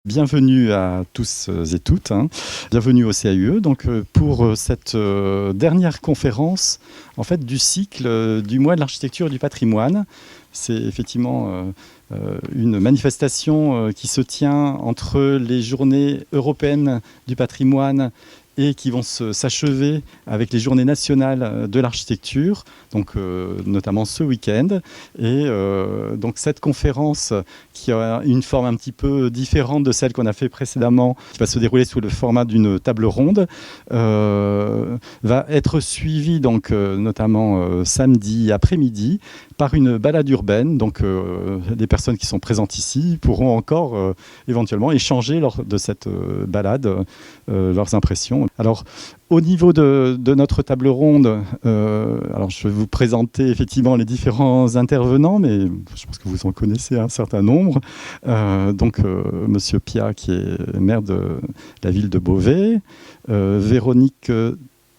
Bienvenue à tous et toutes, bienvenue au CAUE pour cette dernière conférence en fait, du cycle du mois de l'architecture et du patrimoine. C'est effectivement une manifestation qui se tient entre les journées européennes du patrimoine et qui vont s'achever avec les journées nationales de l'architecture, notamment ce week-end. Et donc cette conférence, qui a une forme un petit peu différente de celle qu'on a fait précédemment, qui va se dérouler sous le format d'une table ronde, va être suivie notamment samedi après-midi par une balade urbaine. Des personnes qui sont présentes ici pourront encore éventuellement échanger lors de cette balade leurs impressions. Alors, au niveau de notre table ronde, je vais vous présenter effectivement les différents intervenants, mais je pense que vous en connaissez un certain nombre. Monsieur Pia, qui est maire de la ville de Beauvais, Véronique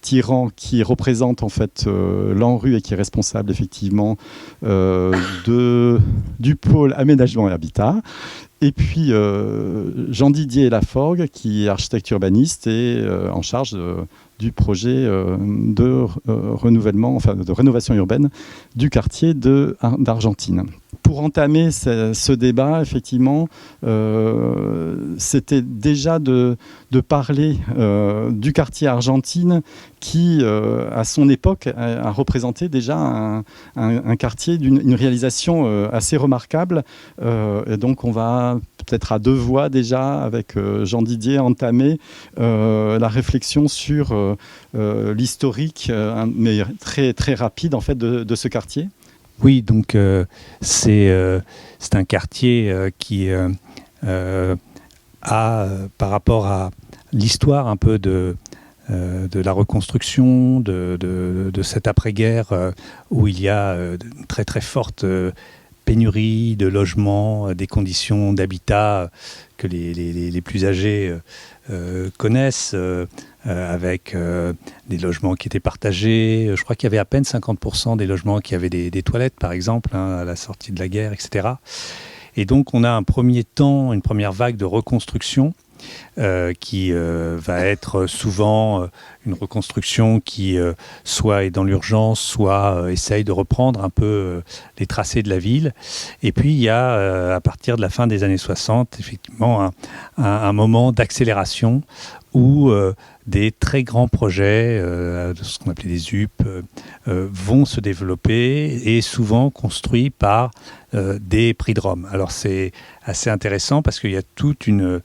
Tyran, qui représente en fait l'ANRU et qui est responsable effectivement du pôle aménagement et habitat. Et puis Jean-Didier Laforgue, qui est architecte urbaniste et en charge du projet de rénovation urbaine du quartier d'Argentine. Pour entamer ce débat, effectivement, c'était déjà de parler du quartier Argentine qui, à son époque, a représenté déjà un quartier d'une réalisation assez remarquable. Et donc, on va peut-être à deux voix déjà, avec Jean-Didier, entamer la réflexion sur l'historique, mais très, très rapide en fait, de ce quartier. Oui, donc c'est un quartier qui a, par rapport à l'histoire un peu de la reconstruction, de cette après-guerre où il y a une très très forte pénurie de logements, des conditions d'habitat que les plus âgés connaissent, avec des logements qui étaient partagés. Je crois qu'il y avait à peine 50% des logements qui avaient des toilettes, par exemple, à la sortie de la guerre, etc. Et donc, on a un premier temps, une première vague de reconstruction qui va être souvent une reconstruction qui soit est dans l'urgence, soit essaye de reprendre un peu les tracés de la ville. Et puis il y a, à partir de la fin des années 60, effectivement un moment d'accélération où des très grands projets, ce qu'on appelait des UP, vont se développer et souvent construits par des prix de Rome. Alors c'est assez intéressant parce qu'il y a toute une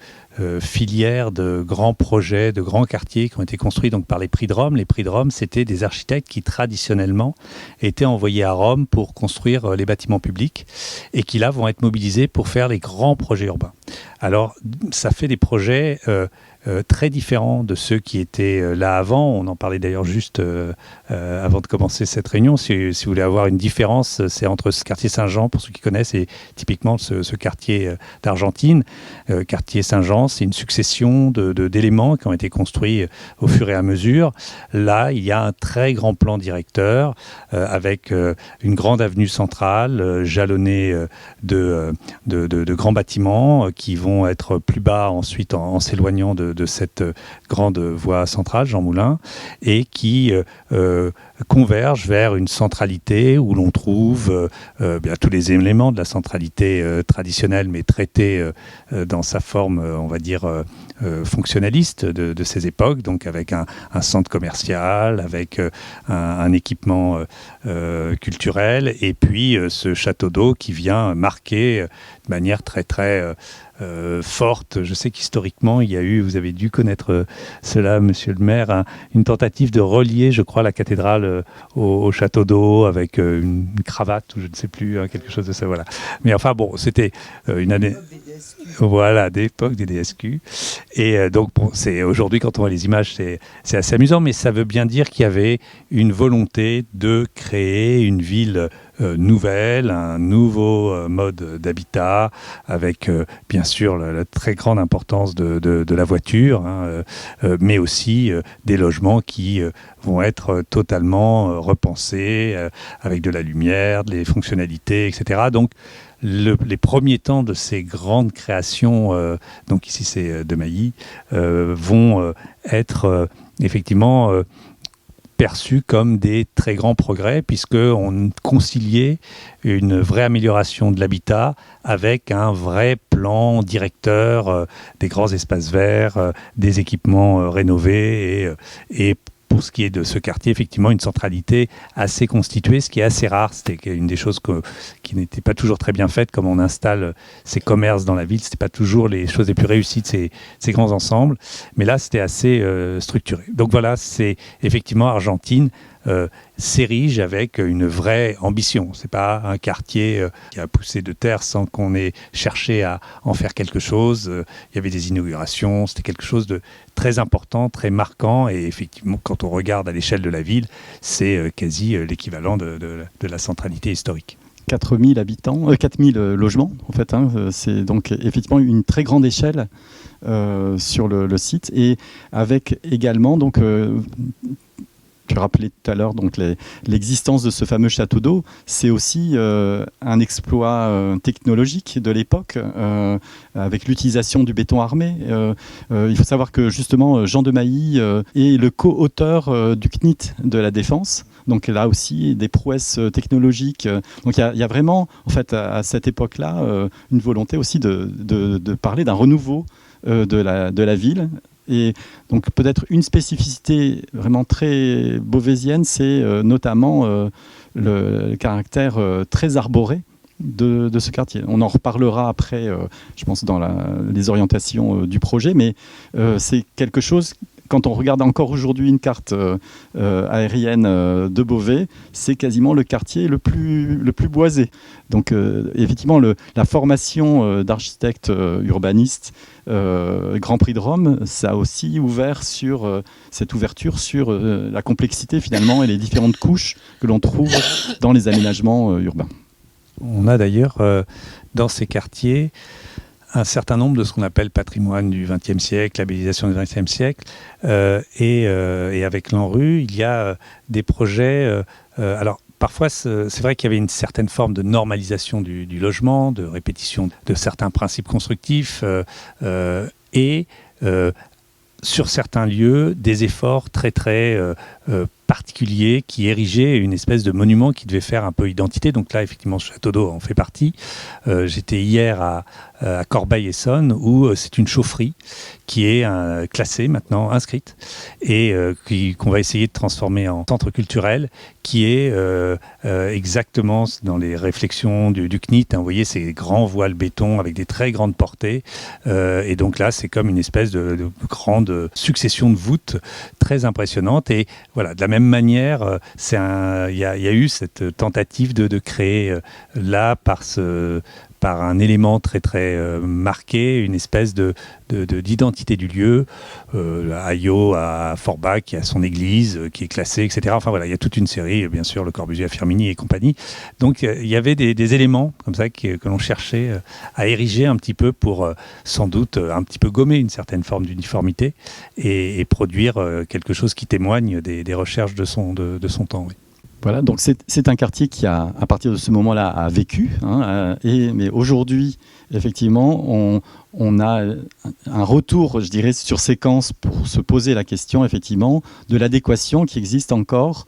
filière de grands projets, de grands quartiers qui ont été construits donc, par les prix de Rome. Les prix de Rome, c'était des architectes qui traditionnellement étaient envoyés à Rome pour construire les bâtiments publics et qui là vont être mobilisés pour faire les grands projets urbains. Alors ça fait des projets très différents de ceux qui étaient là avant. On en parlait d'ailleurs juste avant de commencer cette réunion. Si vous voulez avoir une différence, c'est entre ce quartier Saint-Jean, pour ceux qui connaissent, et typiquement ce quartier d'Argentine. Quartier Saint-Jean, c'est une succession d'éléments qui ont été construits au fur et à mesure. Là, il y a un très grand plan directeur avec une grande avenue centrale jalonnée de grands bâtiments qui vont être plus bas ensuite en s'éloignant de cette grande voie centrale, Jean Moulin, et qui convergent vers une centralité où l'on trouve bien tous les éléments de la centralité traditionnelle, mais traités dans sa forme, on va dire, fonctionnaliste de ces époques, donc avec un centre commercial, avec un équipement culturel, et puis ce château d'eau qui vient marquer de manière très très forte. Je sais qu'historiquement, il y a eu, vous avez dû connaître cela, monsieur le maire, une tentative de relier, je crois, la cathédrale au château d'eau avec une cravate, ou je ne sais plus, quelque chose de ça, voilà. Mais enfin, bon, c'était une année... Voilà, d'époque des DSQ. Et donc, bon, aujourd'hui, quand on voit les images, c'est assez amusant, mais ça veut bien dire qu'il y avait une volonté de créer une ville nouvelle, un nouveau mode d'habitat, avec bien sûr la très grande importance de la voiture, mais aussi des logements qui vont être totalement repensés, avec de la lumière, des fonctionnalités, etc. Donc, les premiers temps de ces grandes créations, donc ici c'est de Mailly, vont être effectivement perçus comme des très grands progrès, puisqu'on conciliait une vraie amélioration de l'habitat avec un vrai plan directeur des grands espaces verts, des équipements rénovés et pour ce qui est de ce quartier, effectivement, une centralité assez constituée, ce qui est assez rare. C'était une des choses qui n'était pas toujours très bien faite, comme on installe ces commerces dans la ville. Ce n'était pas toujours les choses les plus réussies de ces grands ensembles. Mais là, c'était assez structuré. Donc voilà, c'est effectivement Argentine s'érige avec une vraie ambition. Ce n'est pas un quartier qui a poussé de terre sans qu'on ait cherché à en faire quelque chose. Il y avait des inaugurations, c'était quelque chose de très important, très marquant. Et effectivement, quand on regarde à l'échelle de la ville, c'est quasi l'équivalent de la centralité historique. 4000 habitants, 4000 logements en fait. C'est donc effectivement une très grande échelle sur le site et avec également donc tu rappelais tout à l'heure donc l'existence de ce fameux château d'eau, c'est aussi un exploit technologique de l'époque avec l'utilisation du béton armé. Il faut savoir que justement Jean de Mailly est le co-auteur du CNIT de la Défense. Donc là aussi des prouesses technologiques. Donc il y a vraiment en fait à cette époque-là une volonté aussi de parler d'un renouveau de la ville. Et donc peut-être une spécificité vraiment très beauvaisienne, c'est notamment le caractère très arboré de ce quartier. On en reparlera après, je pense, dans les orientations du projet, mais c'est quelque chose, quand on regarde encore aujourd'hui une carte aérienne de Beauvais, c'est quasiment le quartier le plus boisé. Donc effectivement, la formation d'architecte urbaniste Grand Prix de Rome, ça a aussi ouvert sur cette ouverture sur la complexité finalement et les différentes couches que l'on trouve dans les aménagements urbains. On a d'ailleurs dans ces quartiers un certain nombre de ce qu'on appelle patrimoine du XXe siècle, labellisation du XXe siècle, et avec l'ANRU, il y a des projets. Alors parfois, c'est vrai qu'il y avait une certaine forme de normalisation du logement, de répétition de certains principes constructifs, et sur certains lieux, des efforts très très particulier qui érigeait une espèce de monument qui devait faire un peu identité. Donc là, effectivement, ce château d'eau en fait partie. J'étais hier à Corbeil-Essonnes où c'est une chaufferie qui est classée maintenant, inscrite, et qu'on va essayer de transformer en centre culturel qui est exactement dans les réflexions du CNIT. Vous voyez ces grands voiles béton avec des très grandes portées. Et donc là, c'est comme une espèce de grande succession de voûtes très impressionnante. Et voilà, de la même manière, il y a eu cette tentative de créer là par un élément très très marqué, une espèce d'identité du lieu. Ayo à Forbach, qui a son église, qui est classée, etc. Enfin voilà, il y a toute une série, bien sûr, Le Corbusier à Firminy et compagnie. Donc il y avait des éléments comme ça que l'on cherchait à ériger un petit peu pour sans doute un petit peu gommer une certaine forme d'uniformité et produire quelque chose qui témoigne des recherches de son temps. Oui. Voilà, donc c'est un quartier qui à partir de ce moment-là, a vécu. Mais aujourd'hui, effectivement, on a un retour, je dirais, sur séquence pour se poser la question, effectivement, de l'adéquation qui existe encore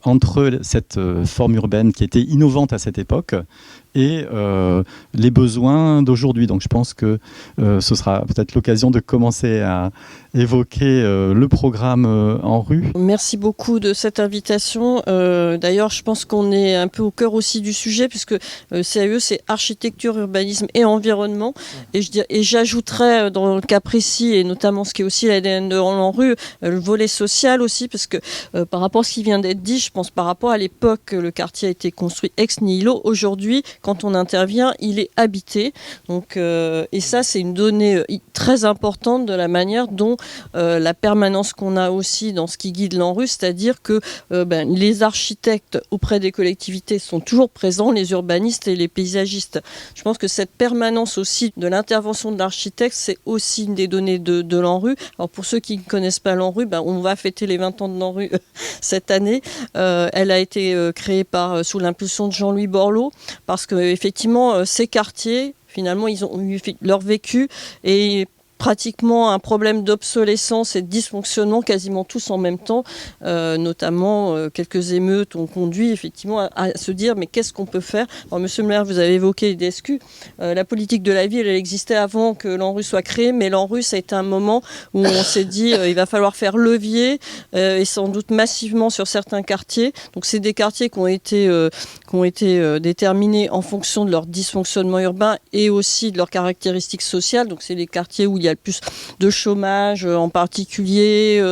entre cette forme urbaine qui était innovante à cette époque et les besoins d'aujourd'hui. Donc je pense que ce sera peut-être l'occasion de commencer à évoquer le programme en rue. Merci beaucoup de cette invitation. D'ailleurs, je pense qu'on est un peu au cœur aussi du sujet, puisque CAE, c'est architecture, urbanisme et environnement. Et Et j'ajouterais dans le cas précis, et notamment ce qui est aussi l'ADN de l'ANRU, le volet social aussi, parce que par rapport à ce qui vient d'être dit, je pense par rapport à l'époque, le quartier a été construit ex nihilo. Aujourd'hui, quand on intervient, il est habité. Donc, et ça, c'est une donnée très importante de la manière dont la permanence qu'on a aussi dans ce qui guide l'ANRU, c'est-à-dire que les architectes auprès des collectivités sont toujours présents, les urbanistes et les paysagistes. Je pense que cette permanence aussi de l'intervention de l'architecte, c'est aussi une des données de l'ANRU. Alors pour ceux qui ne connaissent pas l'ANRU, on va fêter les 20 ans de l'ANRU cette année. Elle a été créée sous l'impulsion de Jean-Louis Borloo, parce qu'effectivement, ces quartiers, finalement, ils ont eu leur vécu et pratiquement un problème d'obsolescence et de dysfonctionnement quasiment tous en même temps, notamment quelques émeutes ont conduit effectivement à se dire mais qu'est-ce qu'on peut faire. Alors monsieur le maire, vous avez évoqué les DSQ, la politique de la ville elle existait avant que l'ANRU soit créée, mais l'ANRU ça a été un moment où on s'est dit il va falloir faire levier et sans doute massivement sur certains quartiers. Donc c'est des quartiers qui ont été déterminés en fonction de leur dysfonctionnement urbain et aussi de leurs caractéristiques sociales. Donc c'est les quartiers où il y a le plus de chômage en particulier.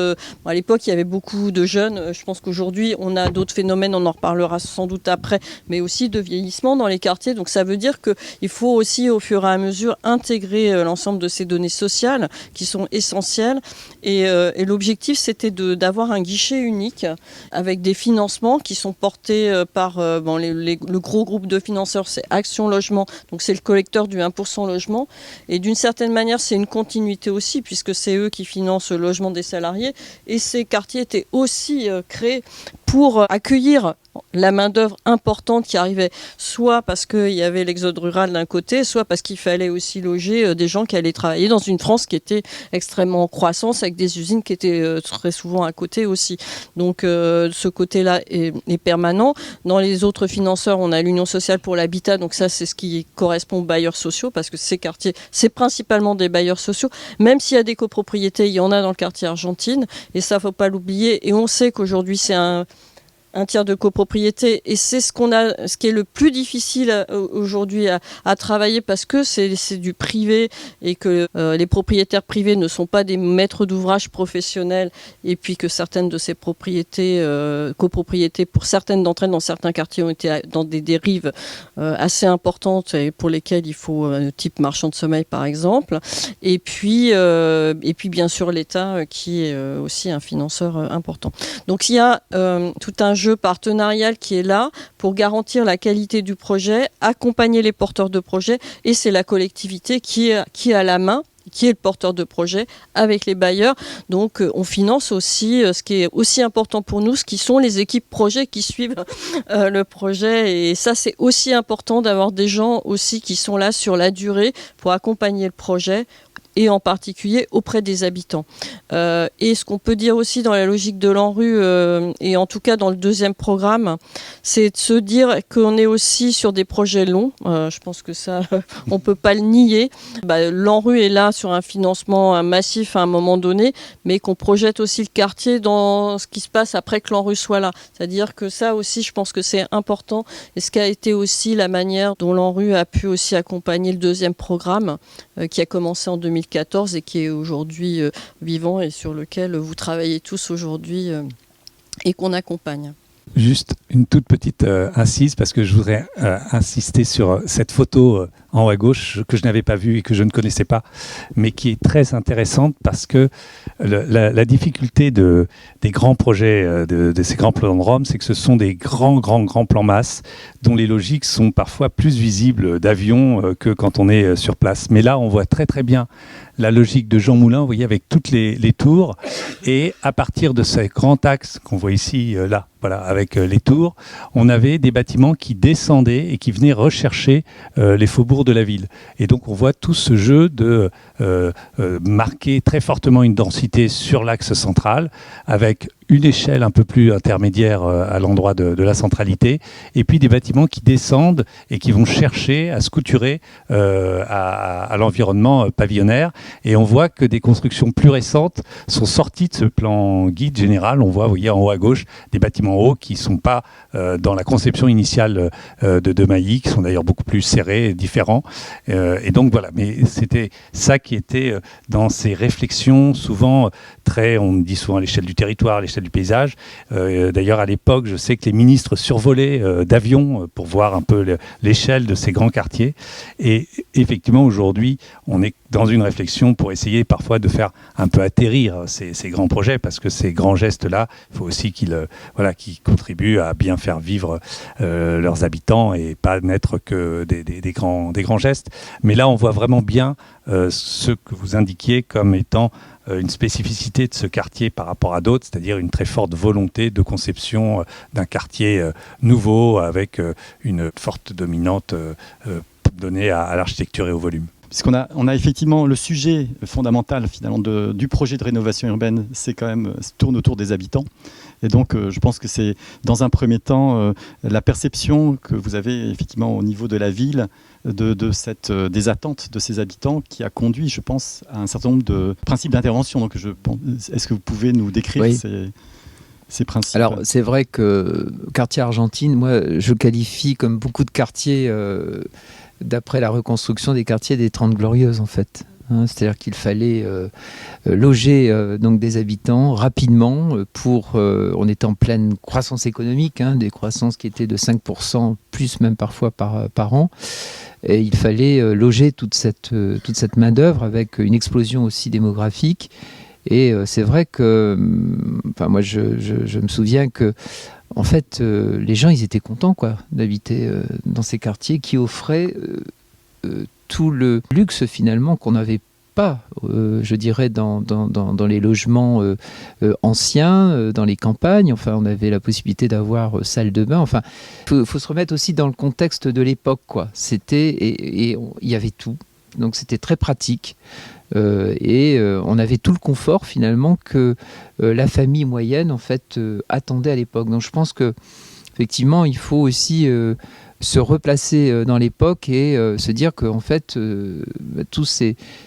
À l'époque, il y avait beaucoup de jeunes. Je pense qu'aujourd'hui, on a d'autres phénomènes, on en reparlera sans doute après, mais aussi de vieillissement dans les quartiers. Donc ça veut dire qu'il faut aussi, au fur et à mesure, intégrer l'ensemble de ces données sociales qui sont essentielles. Et l'objectif, c'était d'avoir un guichet unique avec des financements qui sont portés par le gros groupe de financeurs, c'est Action Logement. Donc c'est le collecteur du 1% logement. Et d'une certaine manière, c'est une continuité aussi, puisque c'est eux qui financent le logement des salariés. Et ces quartiers étaient aussi créés pour accueillir la main-d'œuvre importante qui arrivait, soit parce qu'il y avait l'exode rural d'un côté, soit parce qu'il fallait aussi loger des gens qui allaient travailler dans une France qui était extrêmement en croissance, avec des usines qui étaient très souvent à côté aussi. Donc ce côté-là est permanent. Dans les autres financeurs, on a l'Union sociale pour l'habitat, donc ça c'est ce qui correspond aux bailleurs sociaux, parce que ces quartiers, c'est principalement des bailleurs sociaux, même s'il y a des copropriétés, il y en a dans le quartier Argentine, et ça faut pas l'oublier, et on sait qu'aujourd'hui c'est un tiers de copropriété, et c'est ce qui est le plus difficile aujourd'hui à travailler, parce que c'est du privé et que les propriétaires privés ne sont pas des maîtres d'ouvrage professionnels, et puis que certaines de ces copropriétés, pour certaines d'entre elles dans certains quartiers, ont été dans des dérives assez importantes et pour lesquelles il faut type marchand de sommeil par exemple, et puis bien sûr l'État qui est aussi un financeur important. Donc il y a tout un jeu partenarial qui est là pour garantir la qualité du projet, accompagner les porteurs de projet, et c'est la collectivité qui a la main, qui est le porteur de projet avec les bailleurs. Donc on finance aussi ce qui est aussi important pour nous, ce qui sont les équipes projets qui suivent le projet, et ça c'est aussi important d'avoir des gens aussi qui sont là sur la durée pour accompagner le projet, et en particulier auprès des habitants. Et ce qu'on peut dire aussi dans la logique de l'ANRU, et en tout cas dans le deuxième programme, c'est de se dire qu'on est aussi sur des projets longs. Je pense que ça, on ne peut pas le nier. L'ANRU est là sur un financement massif à un moment donné, mais qu'on projette aussi le quartier dans ce qui se passe après que l'ANRU soit là. C'est-à-dire que ça aussi, je pense que c'est important, et ce qui a été aussi la manière dont l'ANRU a pu aussi accompagner le deuxième programme, qui a commencé en 2014 et qui est aujourd'hui vivant, et sur lequel vous travaillez tous aujourd'hui et qu'on accompagne. Juste une toute petite incise, parce que je voudrais insister sur cette photo en haut à gauche que je n'avais pas vue et que je ne connaissais pas, mais qui est très intéressante, parce que la difficulté des grands projets, de ces grands plans de Rome, c'est que ce sont des grands plans masse dont les logiques sont parfois plus visibles d'avion que quand on est sur place. Mais là, on voit très très bien la logique de Jean Moulin, vous voyez, avec toutes les tours, et à partir de ce grand axe qu'on voit ici, là, voilà, avec les tours, on avait des bâtiments qui descendaient et qui venaient rechercher les faubourgs de la ville. Et donc on voit tout ce jeu de marquer très fortement une densité sur l'axe central, avec une échelle un peu plus intermédiaire à l'endroit de la centralité, et puis des bâtiments qui descendent et qui vont chercher à se couturer à l'environnement pavillonnaire. Et on voit que des constructions plus récentes sont sorties de ce plan guide général. On voit, vous voyez, en haut à gauche, des bâtiments hauts qui ne sont pas dans la conception initiale de Mailly, qui sont d'ailleurs beaucoup plus serrés, différents. Et donc voilà, mais c'était ça qui était dans ces réflexions, souvent on dit souvent à l'échelle du territoire, à l'échelle du paysage. D'ailleurs, à l'époque, je sais que les ministres survolaient d'avions pour voir un peu l'échelle de ces grands quartiers. Et effectivement, aujourd'hui, on est dans une réflexion pour essayer parfois de faire un peu atterrir ces grands projets, parce que ces grands gestes-là, il faut aussi qu'ils contribuent à bien faire vivre leurs habitants et pas n'être que des grands gestes. Mais là, on voit vraiment bien ce que vous indiquiez comme étant une spécificité de ce quartier par rapport à d'autres, c'est-à-dire une très forte volonté de conception d'un quartier nouveau avec une forte dominante donnée à l'architecture et au volume. Puisqu'on a effectivement le sujet fondamental finalement du projet de rénovation urbaine, c'est quand même tourne autour des habitants. Et donc je pense que c'est dans un premier temps la perception que vous avez effectivement au niveau de la ville des attentes de ces habitants qui a conduit, je pense, à un certain nombre de principes d'intervention. Donc est-ce que vous pouvez nous décrire ces principes? Alors c'est vrai que quartier Argentine, moi je qualifie comme beaucoup de quartiers d'après la reconstruction des quartiers des 30 Glorieuses en fait. C'est-à-dire qu'il fallait loger donc des habitants rapidement on était en pleine croissance économique, des croissances qui étaient de 5%, plus même parfois par an. Et il fallait loger toute cette main-d'œuvre avec une explosion aussi démographique. Et c'est vrai que, moi je me souviens que en fait, les gens, ils étaient contents d'habiter dans ces quartiers qui offraient tout le luxe finalement qu'on n'avait pas, je dirais, dans les logements anciens, dans les campagnes. Enfin, on avait la possibilité d'avoir salle de bain. Enfin, faut se remettre aussi dans le contexte de l'époque, C'était et il y avait tout. Donc c'était très pratique. On avait tout le confort finalement que la famille moyenne en fait attendait à l'époque. Donc je pense que effectivement il faut aussi se replacer dans l'époque et se dire que en fait tous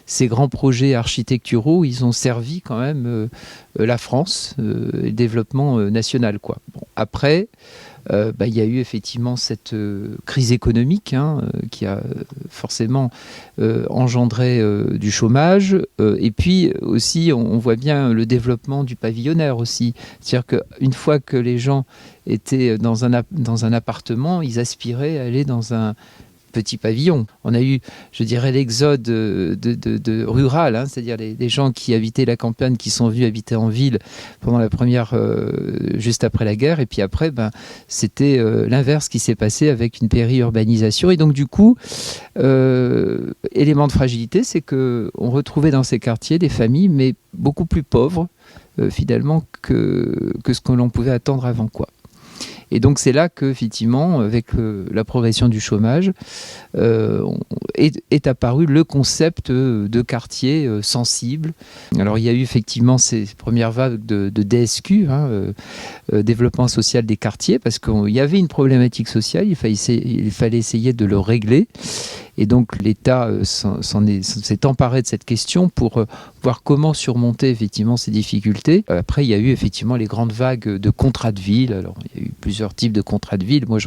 ces grands projets architecturaux, ils ont servi quand même la France et le développement national Bon, après il y a eu effectivement cette crise économique qui a forcément engendré du chômage. Et puis aussi, on voit bien le développement du pavillonnaire aussi. C'est-à-dire qu'une fois que les gens étaient dans un appartement, ils aspiraient à aller dans un petit pavillon. On a eu, je dirais, l'exode de rural, c'est-à-dire les gens qui habitaient la campagne, qui sont venus habiter en ville pendant la première, juste après la guerre, et puis après, c'était l'inverse qui s'est passé avec une périurbanisation. Et donc du coup, élément de fragilité, c'est qu'on retrouvait dans ces quartiers des familles, mais beaucoup plus pauvres, finalement, que ce que l'on pouvait attendre avant, Et donc c'est là qu'effectivement, avec la progression du chômage, est apparu le concept de quartier sensible. Alors il y a eu effectivement ces premières vagues de DSQ, développement social des quartiers, parce qu'il y avait une problématique sociale, il fallait essayer de le régler. Et donc l'État s'est emparé de cette question pour voir comment surmonter effectivement ces difficultés. Après, il y a eu effectivement les grandes vagues de contrats de ville. Alors, il y a eu plusieurs types de contrats de ville. Moi,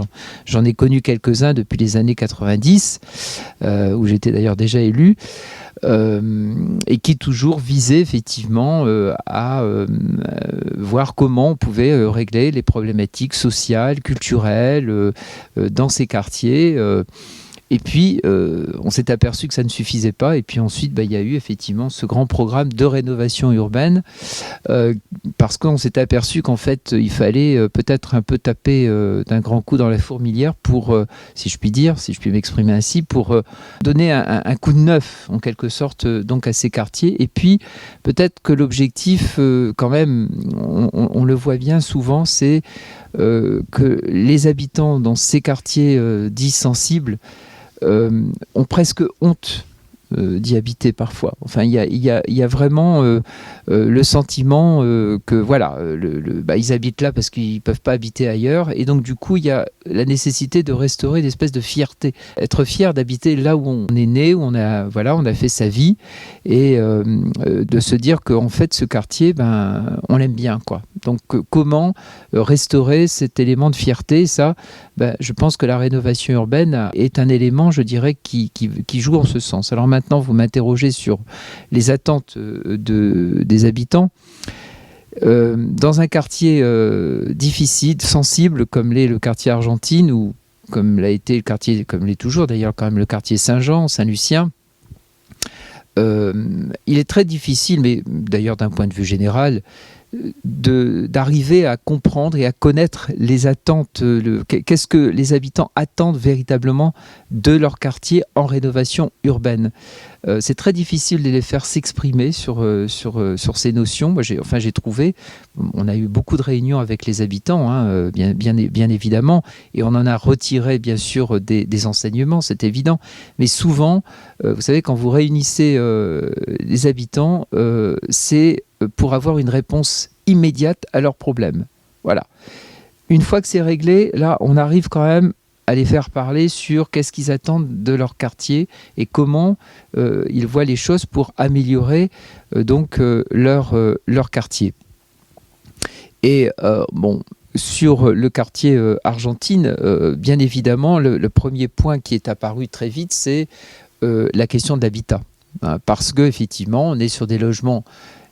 j'en ai connu quelques-uns depuis les années 90, où j'étais d'ailleurs déjà élu. Et qui toujours visait effectivement à voir comment on pouvait régler les problématiques sociales, culturelles dans ces quartiers. Et puis, on s'est aperçu que ça ne suffisait pas. Et puis ensuite, il y a eu effectivement ce grand programme de rénovation urbaine parce qu'on s'est aperçu qu'en fait, il fallait peut-être un peu taper d'un grand coup dans la fourmilière pour, si je puis m'exprimer ainsi, pour donner un coup de neuf, en quelque sorte, donc à ces quartiers. Et puis, peut-être que l'objectif, quand même, on le voit bien souvent, c'est que les habitants dans ces quartiers dits sensibles ont presque honte d'y habiter parfois. Enfin, il y a vraiment le sentiment que voilà, ils habitent là parce qu'ils ne peuvent pas habiter ailleurs. Et donc, du coup, il y a la nécessité de restaurer une espèce de fierté. Être fier d'habiter là où on est né, où on a fait sa vie, et de se dire qu'en fait, ce quartier, on l'aime bien, quoi. Donc, comment restaurer cet élément de fierté? Ça, je pense que la rénovation urbaine est un élément, je dirais, qui joue en ce sens. Alors maintenant, vous m'interrogez sur les attentes des habitants. Dans un quartier difficile, sensible, comme l'est le quartier Argentine, ou comme l'a été le quartier, comme l'est toujours d'ailleurs quand même le quartier Saint-Jean, Saint-Lucien, il est très difficile, mais d'ailleurs d'un point de vue général, d'arriver à comprendre et à connaître les attentes, qu'est-ce que les habitants attendent véritablement de leur quartier en rénovation urbaine. C'est très difficile de les faire s'exprimer sur ces notions. Moi, j'ai trouvé, on a eu beaucoup de réunions avec les habitants, bien évidemment, et on en a retiré bien sûr des enseignements, c'est évident. Mais souvent, vous savez, quand vous réunissez les habitants, c'est pour avoir une réponse immédiate à leurs problèmes. Voilà. Une fois que c'est réglé, là, on arrive quand même à les faire parler sur qu'est-ce qu'ils attendent de leur quartier et comment ils voient les choses pour améliorer leur quartier. Et sur le quartier Argentine, bien évidemment, le premier point qui est apparu très vite, c'est la question de l'habitat. Parce qu'effectivement, on est sur des logements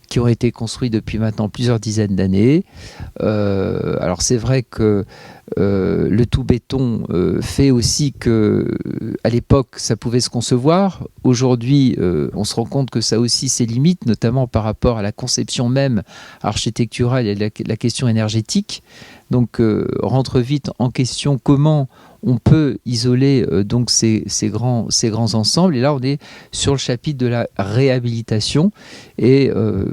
qui ont été construits depuis maintenant plusieurs dizaines d'années. Alors c'est vrai que le tout béton fait aussi que à l'époque ça pouvait se concevoir. Aujourd'hui on se rend compte que ça a aussi ses limites, notamment par rapport à la conception même architecturale et la question énergétique. Donc rentre vite en question comment on peut isoler donc ces grands ensembles. Et là, on est sur le chapitre de la réhabilitation. Et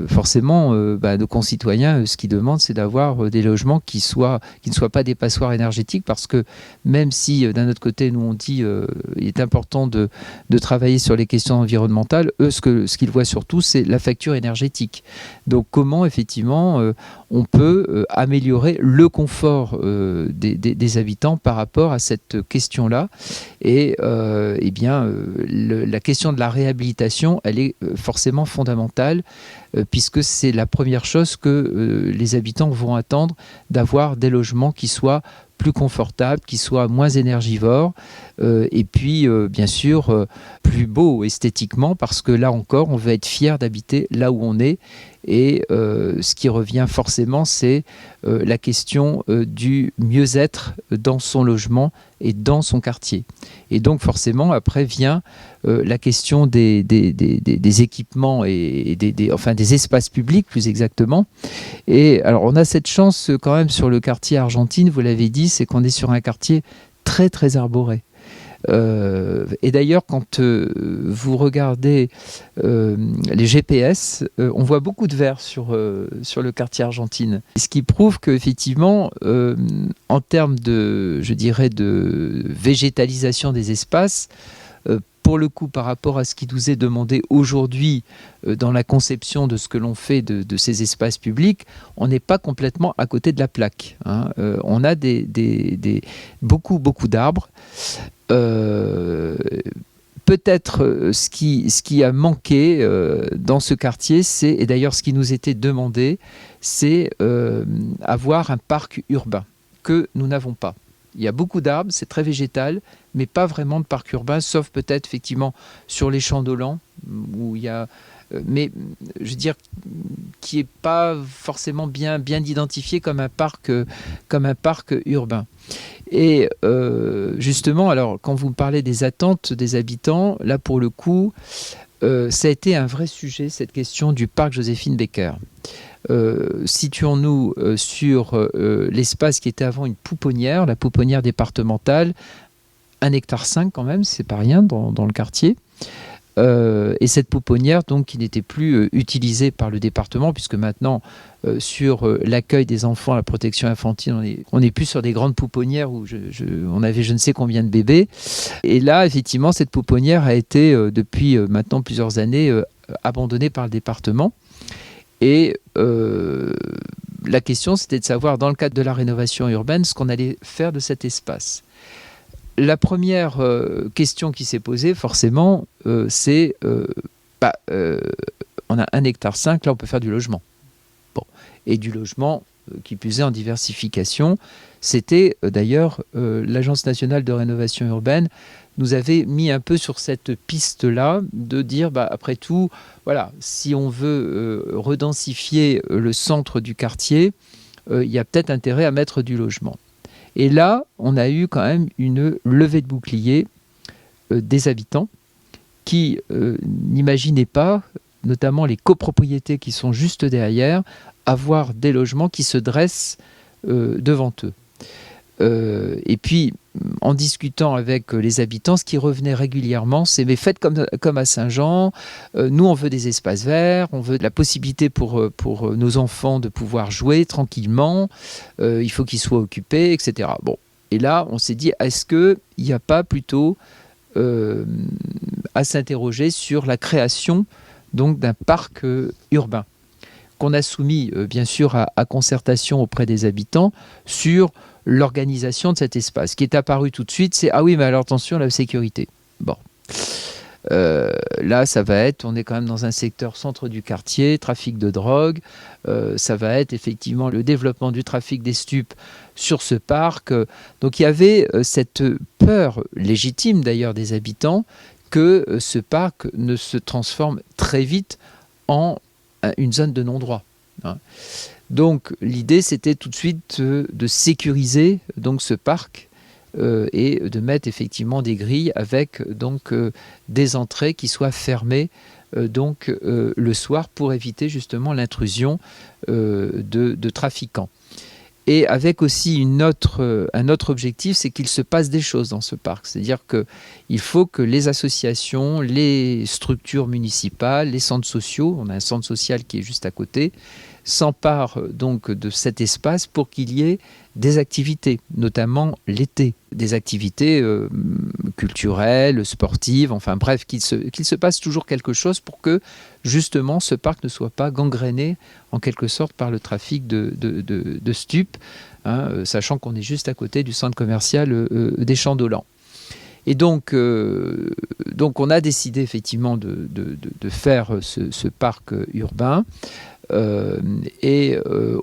forcément, nos concitoyens, ce qu'ils demandent, c'est d'avoir des logements qui ne soient pas des passoires énergétiques, parce que même si, d'un autre côté, nous, on dit il est important de travailler sur les questions environnementales, eux, ce qu'ils voient surtout, c'est la facture énergétique. Donc, comment, effectivement, on peut améliorer le confort des habitants par rapport à cette question-là. Et la question de la réhabilitation, elle est forcément fondamentale, puisque c'est la première chose que les habitants vont attendre, d'avoir des logements qui soient plus confortables, qui soient moins énergivores, et puis bien sûr plus beaux esthétiquement, parce que là encore on veut être fier d'habiter là où on est. Et ce qui revient forcément, c'est la question du mieux-être dans son logement et dans son quartier. Et donc forcément, après vient la question des équipements et des espaces publics, plus exactement. Et alors, on a cette chance quand même sur le quartier Argentine, vous l'avez dit, c'est qu'on est sur un quartier très, très arboré. Et d'ailleurs, quand vous regardez les GPS, on voit beaucoup de verts sur le quartier Argentine. Ce qui prouve qu'effectivement, en termes de végétalisation des espaces, pour le coup, par rapport à ce qui nous est demandé aujourd'hui dans la conception de ce que l'on fait de ces espaces publics, on n'est pas complètement à côté de la plaque. On a beaucoup d'arbres. Peut-être ce qui a manqué dans ce quartier, et d'ailleurs ce qui nous était demandé, c'est avoir un parc urbain que nous n'avons pas. Il y a beaucoup d'arbres, c'est très végétal, mais pas vraiment de parc urbain, sauf peut-être effectivement sur les champs d'Olan, où il y a... mais je veux dire, qui n'est pas forcément bien identifié comme un parc urbain. Et justement, alors quand vous me parlez des attentes des habitants, là pour le coup, ça a été un vrai sujet, cette question du parc Joséphine Baker. Situons-nous sur l'espace qui était avant une pouponnière, la pouponnière départementale, 1,5 hectare quand même, c'est pas rien dans le quartier. Et cette pouponnière, donc, qui n'était plus utilisée par le département, puisque maintenant, sur l'accueil des enfants, la protection infantile, on n'est plus sur des grandes pouponnières où on avait je ne sais combien de bébés. Et là, effectivement, cette pouponnière a été, depuis maintenant plusieurs années, abandonnée par le département. Et la question, c'était de savoir, dans le cadre de la rénovation urbaine, ce qu'on allait faire de cet espace. La première question qui s'est posée, forcément, c'est on a 1,5 hectare, là on peut faire du logement. Bon. Et du logement qui plus est en diversification. C'était d'ailleurs l'Agence nationale de rénovation urbaine nous avait mis un peu sur cette piste-là de dire, après tout, voilà, si on veut redensifier le centre du quartier, il y a peut-être intérêt à mettre du logement. Et là, on a eu quand même une levée de bouclier des habitants qui n'imaginaient pas, notamment les copropriétés qui sont juste derrière, avoir des logements qui se dressent devant eux. Et puis, en discutant avec les habitants, ce qui revenait régulièrement, c'est « mais faites comme à Saint-Jean, nous on veut des espaces verts, on veut de la possibilité pour nos enfants de pouvoir jouer tranquillement, il faut qu'ils soient occupés, etc. » Bon. Et là, on s'est dit, est-ce qu'il n'y a pas plutôt à s'interroger sur la création donc, d'un parc urbain qu'on a soumis, bien sûr, à concertation auprès des habitants sur l'organisation de cet espace. Ce qui est apparu tout de suite, c'est « ah oui, mais alors attention, la sécurité ». Bon. Là, ça va être, on est quand même dans un secteur centre du quartier, trafic de drogue, ça va être effectivement le développement du trafic des stupes sur ce parc. Donc il y avait cette peur légitime d'ailleurs des habitants que ce parc ne se transforme très vite en une zone de non-droit. Donc l'idée, c'était tout de suite de sécuriser donc, ce parc et de mettre effectivement des grilles avec donc, des entrées qui soient fermées donc, le soir pour éviter justement l'intrusion de trafiquants. Et avec aussi un autre objectif, c'est qu'il se passe des choses dans ce parc. C'est-à-dire qu'il faut que les associations, les structures municipales, les centres sociaux, on a un centre social qui est juste à côté, s'emparent donc de cet espace pour qu'il y ait des activités, notamment l'été, des activités culturelles, sportives, enfin bref, qu'il se passe toujours quelque chose pour que justement ce parc ne soit pas gangréné en quelque sorte par le trafic de stupes, sachant qu'on est juste à côté du centre commercial des Champs d'Olan. Et donc on a décidé effectivement de faire ce parc urbain.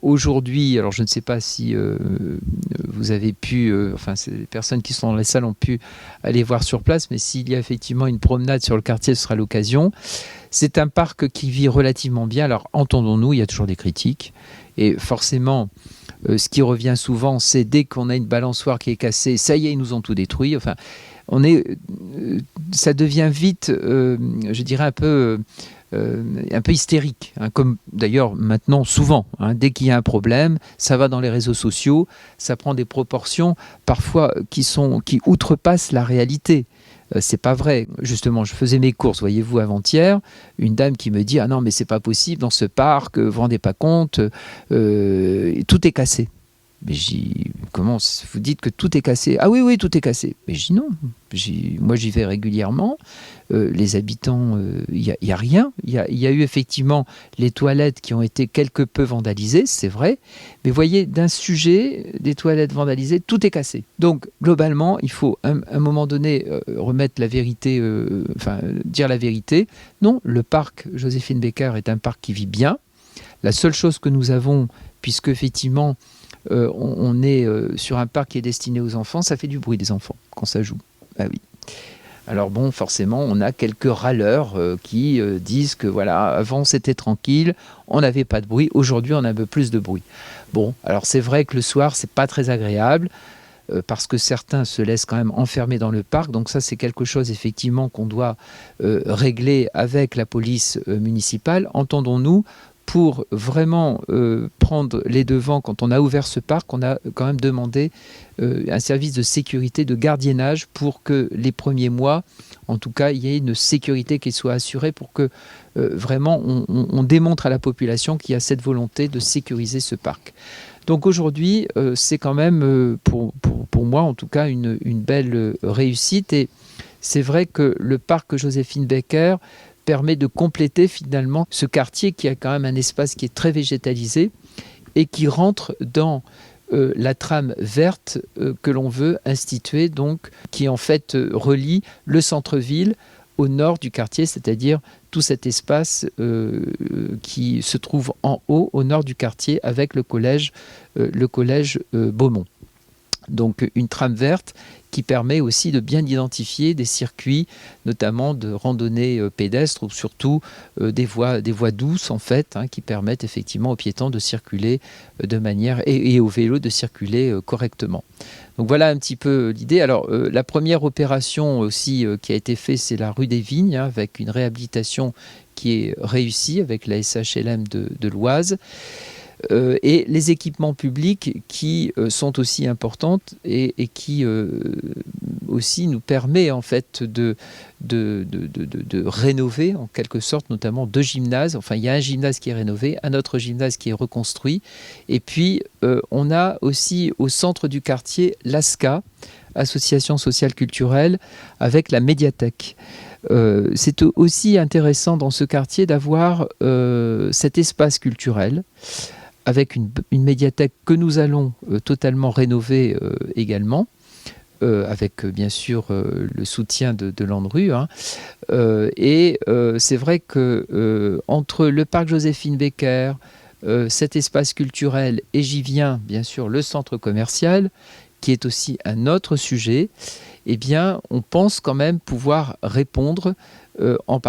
Aujourd'hui, alors je ne sais pas si vous avez pu, enfin les personnes qui sont dans la salle ont pu aller voir sur place, mais s'il y a effectivement une promenade sur le quartier, ce sera l'occasion. C'est un parc qui vit relativement bien. Alors entendons-nous, il y a toujours des critiques. Et forcément, ce qui revient souvent, c'est dès qu'on a une balançoire qui est cassée, ça y est, ils nous ont tout détruit. Enfin, ça devient vite, je dirais, un peu hystérique, comme d'ailleurs maintenant souvent. Dès qu'il y a un problème, ça va dans les réseaux sociaux, ça prend des proportions parfois qui outrepassent la réalité. C'est pas vrai. Justement, je faisais mes courses, voyez-vous, avant-hier, une dame qui me dit « Ah non, mais c'est pas possible, dans ce parc, vous vous rendez pas compte, tout est cassé. » Mais comment vous dites que tout est cassé? Ah oui, tout est cassé. Mais je dis non. Moi, j'y vais régulièrement. Les habitants, il n'y a rien. Il y a eu effectivement les toilettes qui ont été quelque peu vandalisées, c'est vrai. Mais voyez, d'un sujet, des toilettes vandalisées, tout est cassé. Donc, globalement, il faut, à un moment donné, remettre la vérité, dire la vérité. Non, le parc Joséphine Baker est un parc qui vit bien. La seule chose que nous avons, puisque effectivement, on est sur un parc qui est destiné aux enfants, ça fait du bruit des enfants quand ça joue. Ah oui. Alors bon, forcément, on a quelques râleurs qui disent que voilà, avant c'était tranquille, on n'avait pas de bruit, aujourd'hui on a un peu plus de bruit. Bon, alors c'est vrai que le soir, c'est pas très agréable, parce que certains se laissent quand même enfermer dans le parc, donc ça c'est quelque chose effectivement qu'on doit régler avec la police municipale, entendons-nous, pour vraiment prendre les devants, quand on a ouvert ce parc, on a quand même demandé un service de sécurité, de gardiennage pour que les premiers mois, en tout cas, il y ait une sécurité qui soit assurée pour que vraiment on démontre à la population qu'il y a cette volonté de sécuriser ce parc. Donc aujourd'hui, c'est quand même, pour moi en tout cas, une belle réussite. Et c'est vrai que le parc Joséphine Baker permet de compléter finalement ce quartier qui a quand même un espace qui est très végétalisé et qui rentre dans la trame verte que l'on veut instituer, donc qui en fait relie le centre-ville au nord du quartier, c'est-à-dire tout cet espace qui se trouve en haut, au nord du quartier, avec le collège Beaumont. Donc une trame verte qui permet aussi de bien identifier des circuits, notamment de randonnée pédestre ou surtout des voies douces en fait, qui permettent effectivement aux piétons de circuler de manière et aux vélos de circuler correctement. Donc voilà un petit peu l'idée. Alors la première opération aussi qui a été faite, c'est la rue des Vignes, avec une réhabilitation qui est réussie avec la SHLM de l'Oise. Et les équipements publics qui sont aussi importantes et qui aussi nous permet en fait de rénover en quelque sorte, notamment 2 gymnases. Enfin, il y a un gymnase qui est rénové, un autre gymnase qui est reconstruit. Et puis, on a aussi au centre du quartier l'ASCA, Association sociale culturelle, avec la médiathèque. C'est aussi intéressant dans ce quartier d'avoir cet espace culturel avec une médiathèque que nous allons totalement rénover également, avec bien sûr le soutien de l'ANRU. Et c'est vrai que entre le parc Joséphine Baker, cet espace culturel, et j'y viens bien sûr le centre commercial, qui est aussi un autre sujet, eh bien on pense quand même pouvoir répondre en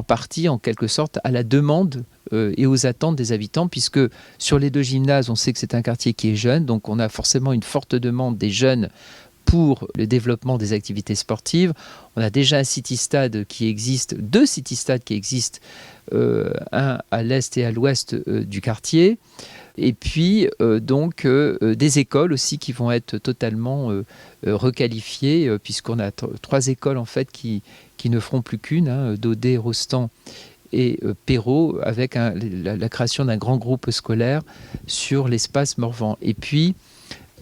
partie, en quelque sorte, à la demande et aux attentes des habitants, puisque sur les 2 gymnases, on sait que c'est un quartier qui est jeune, donc on a forcément une forte demande des jeunes pour le développement des activités sportives. On a déjà un city-stade qui existe, 2 city-stades qui existent, un à l'est et à l'ouest du quartier. Et puis donc des écoles aussi qui vont être totalement requalifiées, puisqu'on a 3 écoles en fait qui ne feront plus qu'une, Daudet, Rostand et Perrault, avec la création d'un grand groupe scolaire sur l'espace Morvan. Et puis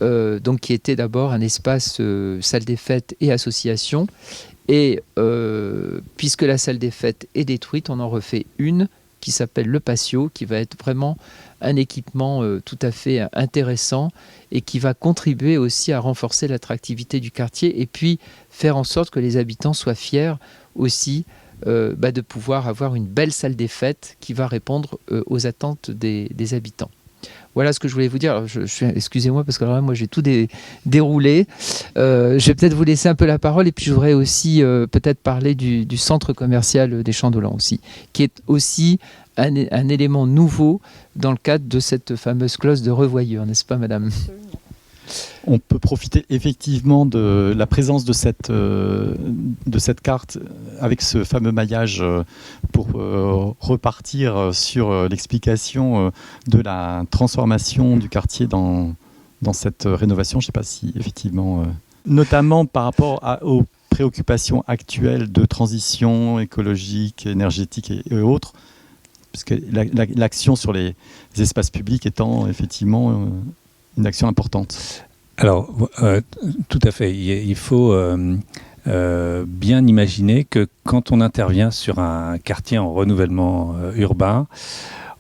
donc qui était d'abord un espace salle des fêtes et association. Et puisque la salle des fêtes est détruite, on en refait une qui s'appelle le Patio, qui va être vraiment un équipement tout à fait intéressant et qui va contribuer aussi à renforcer l'attractivité du quartier et puis faire en sorte que les habitants soient fiers aussi de pouvoir avoir une belle salle des fêtes qui va répondre aux attentes des habitants. Voilà ce que je voulais vous dire. Alors, excusez-moi parce que alors là, moi j'ai tout déroulé. Je vais peut-être vous laisser un peu la parole et puis je voudrais aussi peut-être parler du centre commercial des Champs d'Olent aussi, qui est aussi un élément nouveau dans le cadre de cette fameuse clause de revoyure, n'est-ce pas madame ? Absolument. On peut profiter effectivement de la présence de cette carte avec ce fameux maillage pour repartir sur l'explication de la transformation du quartier dans cette rénovation. Je ne sais pas si effectivement, notamment par rapport aux préoccupations actuelles de transition écologique, énergétique et autres, puisque l'action sur les espaces publics étant effectivement une action importante. Alors, tout à fait. Il faut bien imaginer que quand on intervient sur un quartier en renouvellement urbain,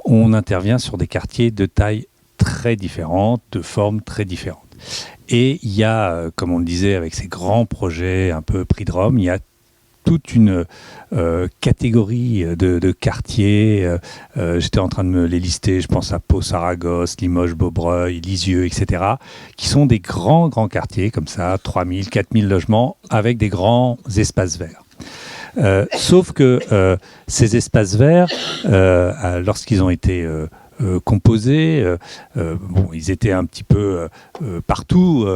on intervient sur des quartiers de taille très différente, de formes très différentes. Et il y a, comme on le disait, avec ces grands projets un peu prix de Rome, il y a toute une catégorie de quartiers. J'étais en train de me les lister, je pense à Pau, Saragosse, Limoges, Beaubreuil, Lisieux, etc., qui sont des grands quartiers, comme ça, 3000, 4000 logements, avec des grands espaces verts. Sauf que ces espaces verts, lorsqu'ils ont été composés, ils étaient un petit peu partout.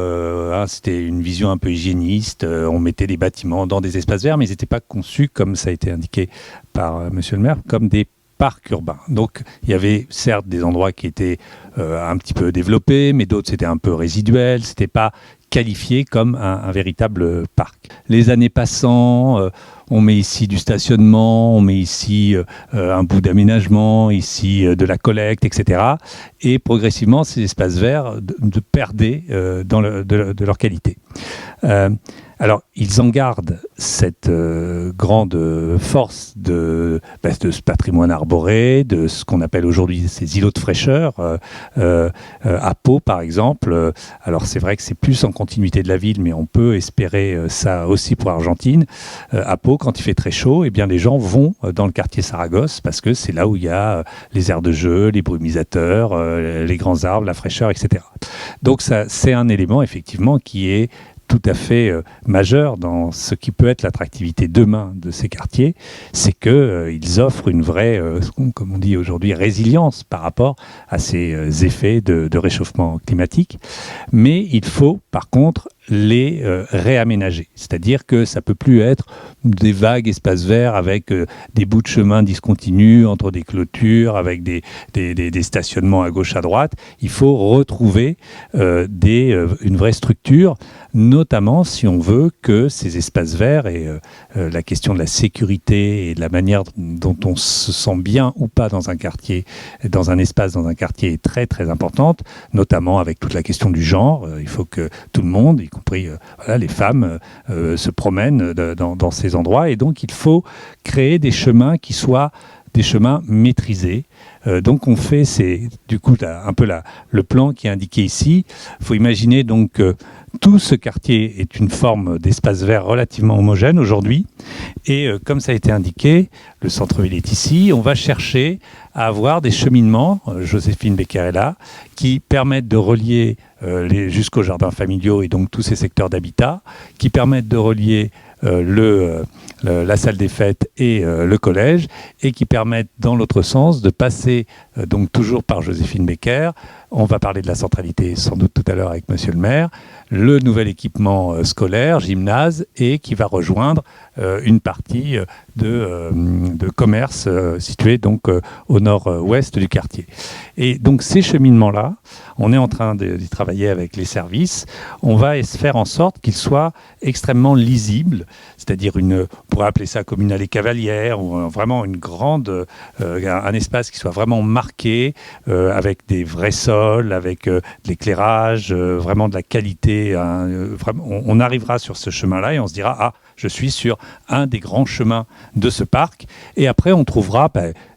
C'était une vision un peu hygiéniste. On mettait des bâtiments dans des espaces verts, mais ils n'étaient pas conçus, comme ça a été indiqué par Monsieur le maire, comme des parc urbain. Donc il y avait certes des endroits qui étaient un petit peu développés, mais d'autres c'était un peu résiduel, c'était pas qualifié comme un véritable parc. Les années passant, on met ici du stationnement, on met ici un bout d'aménagement, ici de la collecte, etc. Et progressivement, ces espaces verts perdaient de leur qualité. Alors, ils en gardent cette grande force de ce patrimoine arboré, de ce qu'on appelle aujourd'hui ces îlots de fraîcheur. À Pau, par exemple, alors c'est vrai que c'est plus en continuité de la ville, mais on peut espérer ça aussi pour Argentine. À Pau, quand il fait très chaud, eh bien, les gens vont dans le quartier Saragosse parce que c'est là où il y a les aires de jeu, les brumisateurs, les grands arbres, la fraîcheur, etc. Donc, ça, c'est un élément, effectivement, qui est tout à fait majeur dans ce qui peut être l'attractivité demain de ces quartiers, c'est qu'ils offrent une vraie, comme on dit aujourd'hui, résilience par rapport à ces effets de réchauffement climatique. Mais il faut, par contre, les réaménager. C'est-à-dire que ça ne peut plus être des vagues espaces verts avec des bouts de chemin discontinus entre des clôtures, avec des stationnements à gauche, à droite. Il faut retrouver une vraie structure, notamment si on veut que ces espaces verts et la question de la sécurité et de la manière dont on se sent bien ou pas dans un quartier, dans un espace, dans un quartier est très très importante, notamment avec toute la question du genre. Il faut que tout le monde, y compris les femmes, se promènent dans ces endroits. Et donc, il faut créer des chemins qui soient des chemins maîtrisés. Donc, on fait, du coup, un peu le plan qui est indiqué ici. Il faut imaginer donc que tout ce quartier est une forme d'espace vert relativement homogène aujourd'hui. Et comme ça a été indiqué, le centre-ville est ici. On va chercher à avoir des cheminements, Joséphine Becker est là, qui permettent de relier jusqu'aux jardins familiaux et donc tous ces secteurs d'habitat, qui permettent de relier la salle des fêtes et le collège, et qui permettent dans l'autre sens de passer donc toujours par Joséphine Becker. On va parler de la centralité sans doute tout à l'heure avec monsieur le maire, le nouvel équipement scolaire, gymnase, et qui va rejoindre une partie de commerce situé donc au nord-ouest du quartier. Et donc ces cheminements-là, on est en train d'y travailler avec les services. On va faire en sorte qu'ils soient extrêmement lisibles, c'est-à-dire on pourrait appeler ça comme une allée cavalière, ou vraiment un espace qui soit vraiment marqué, avec des vrais sols, avec de l'éclairage, vraiment de la qualité. On arrivera sur ce chemin-là et on se dira « Ah, je suis sur un des grands chemins de ce parc ». Et après, on trouvera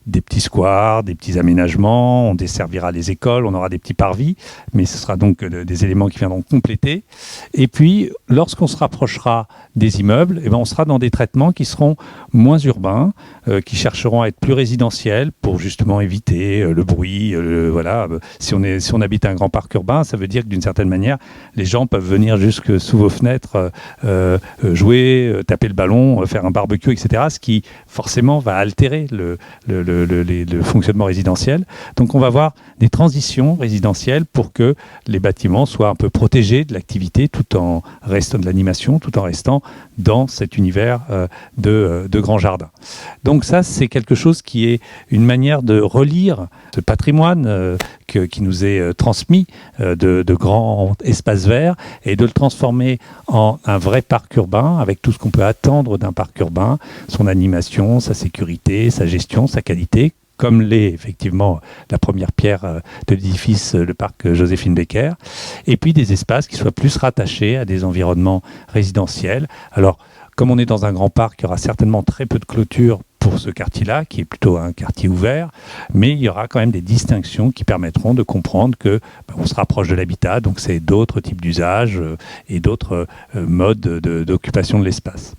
des petits squares, des petits aménagements, on desservira les écoles, on aura des petits parvis, mais ce sera donc des éléments qui viendront compléter. Et puis, lorsqu'on se rapprochera des immeubles, on sera dans des traitements qui seront moins urbains, qui chercheront à être plus résidentiels pour justement éviter le bruit. Si on habite un grand parc urbain, ça veut dire que d'une certaine manière, les gens peuvent venir jusque sous vos fenêtres, jouer, taper le ballon, faire un barbecue, etc., ce qui forcément va altérer le fonctionnement résidentiel. Donc on va avoir des transitions résidentielles pour que les bâtiments soient un peu protégés de l'activité tout en restant de l'animation, tout en restant dans cet univers de grands jardins. Donc ça, c'est quelque chose qui est une manière de relire ce patrimoine qui nous est transmis de grands espaces verts et de le transformer en un vrai parc urbain avec tout ce qu'on peut attendre d'un parc urbain, son animation, sa sécurité, sa gestion, sa qualité, comme l'est effectivement la première pierre de l'édifice, le parc Joséphine Becker, et puis des espaces qui soient plus rattachés à des environnements résidentiels. Alors, comme on est dans un grand parc, il y aura certainement très peu de clôtures pour ce quartier-là, qui est plutôt un quartier ouvert, mais il y aura quand même des distinctions qui permettront de comprendre que on se rapproche de l'habitat, donc c'est d'autres types d'usages et d'autres modes d'occupation de l'espace.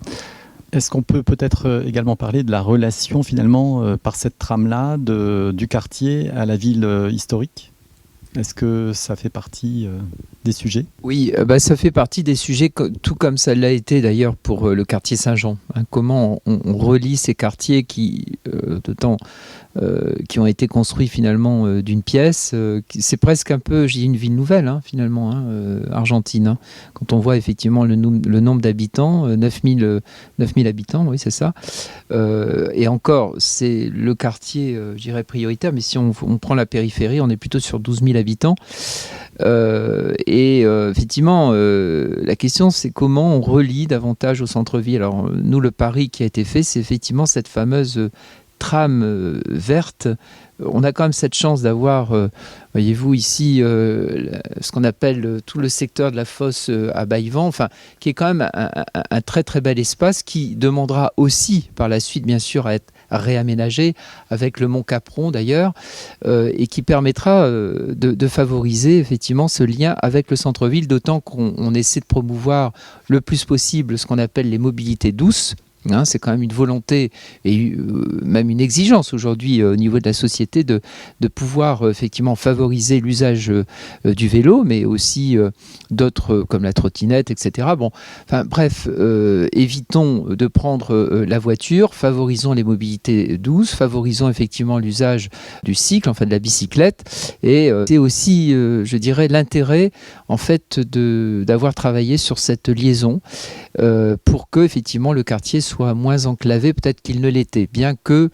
Est-ce qu'on peut peut-être également parler de la relation finalement par cette trame-là du quartier à la ville historique ? Est-ce que ça fait partie des sujets ? Oui, ça fait partie des sujets, tout comme ça l'a été d'ailleurs pour le quartier Saint-Jean. Comment on relie ces quartiers qui, de temps qui ont été construits finalement d'une pièce. C'est presque un peu, j'ai une ville nouvelle finalement, Argentine. Hein. Quand on voit effectivement le nombre d'habitants, 9000 habitants, oui c'est ça. Et encore, c'est le quartier, je dirais, prioritaire, mais si on prend la périphérie, on est plutôt sur 12 000 habitants. Effectivement, la question c'est comment on relie davantage au centre-ville. Alors nous, le pari qui a été fait, c'est effectivement cette fameuse trame verte. On a quand même cette chance d'avoir, voyez-vous ici, ce qu'on appelle tout le secteur de la fosse à Baillevent, enfin, qui est quand même un très très bel espace qui demandera aussi par la suite bien sûr à être réaménagé avec le mont Capron d'ailleurs, et qui permettra de favoriser effectivement ce lien avec le centre-ville, d'autant qu'on essaie de promouvoir le plus possible ce qu'on appelle les mobilités douces. Hein, c'est quand même une volonté et même une exigence aujourd'hui au niveau de la société de pouvoir effectivement favoriser l'usage du vélo, mais aussi d'autres comme la trottinette, etc. Bon, enfin bref, évitons de prendre la voiture, favorisons les mobilités douces, favorisons effectivement l'usage du cycle, enfin de la bicyclette, et c'est aussi, je dirais, l'intérêt en fait d'avoir travaillé sur cette liaison pour que effectivement le quartier soit moins enclavé peut-être qu'il ne l'était, bien que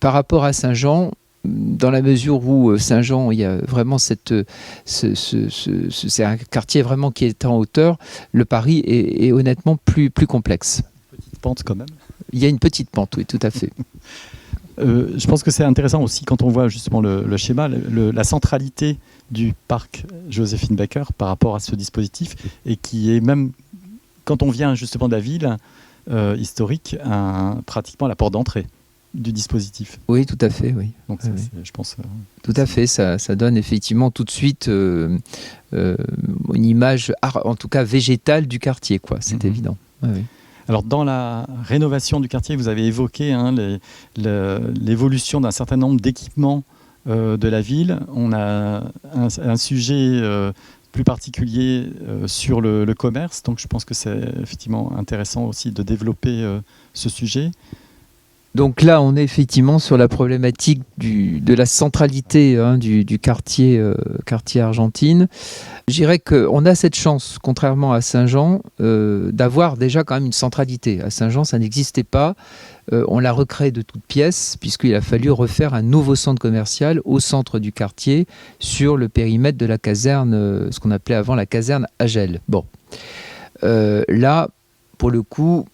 par rapport à Saint-Jean, dans la mesure où Saint-Jean, il y a vraiment c'est un quartier vraiment qui est en hauteur, le Paris est honnêtement plus complexe. Petite pente quand même. Il y a une petite pente, oui, tout à fait. Je pense que c'est intéressant aussi quand on voit justement le schéma, la centralité du parc Joséphine Baker par rapport à ce dispositif, et qui est même, quand on vient justement de la ville historique, pratiquement la porte d'entrée du dispositif. Oui, tout à fait, oui. Donc ça, je pense... Tout à fait, ça donne effectivement tout de suite une image, en tout cas végétale du quartier, quoi. C'est évident. Oui, oui. Alors, dans la rénovation du quartier, vous avez évoqué l'évolution d'un certain nombre d'équipements de la ville. On a un sujet plus particulier sur le commerce, donc je pense que c'est effectivement intéressant aussi de développer ce sujet. Donc là, on est effectivement sur la problématique de la centralité du quartier Argentine. Je dirais qu'on a cette chance, contrairement à Saint-Jean, d'avoir déjà quand même une centralité. À Saint-Jean, ça n'existait pas. On l'a recréé de toutes pièces, puisqu'il a fallu refaire un nouveau centre commercial au centre du quartier, sur le périmètre de la caserne, ce qu'on appelait avant la caserne Agel. Bon. Là, pour le coup,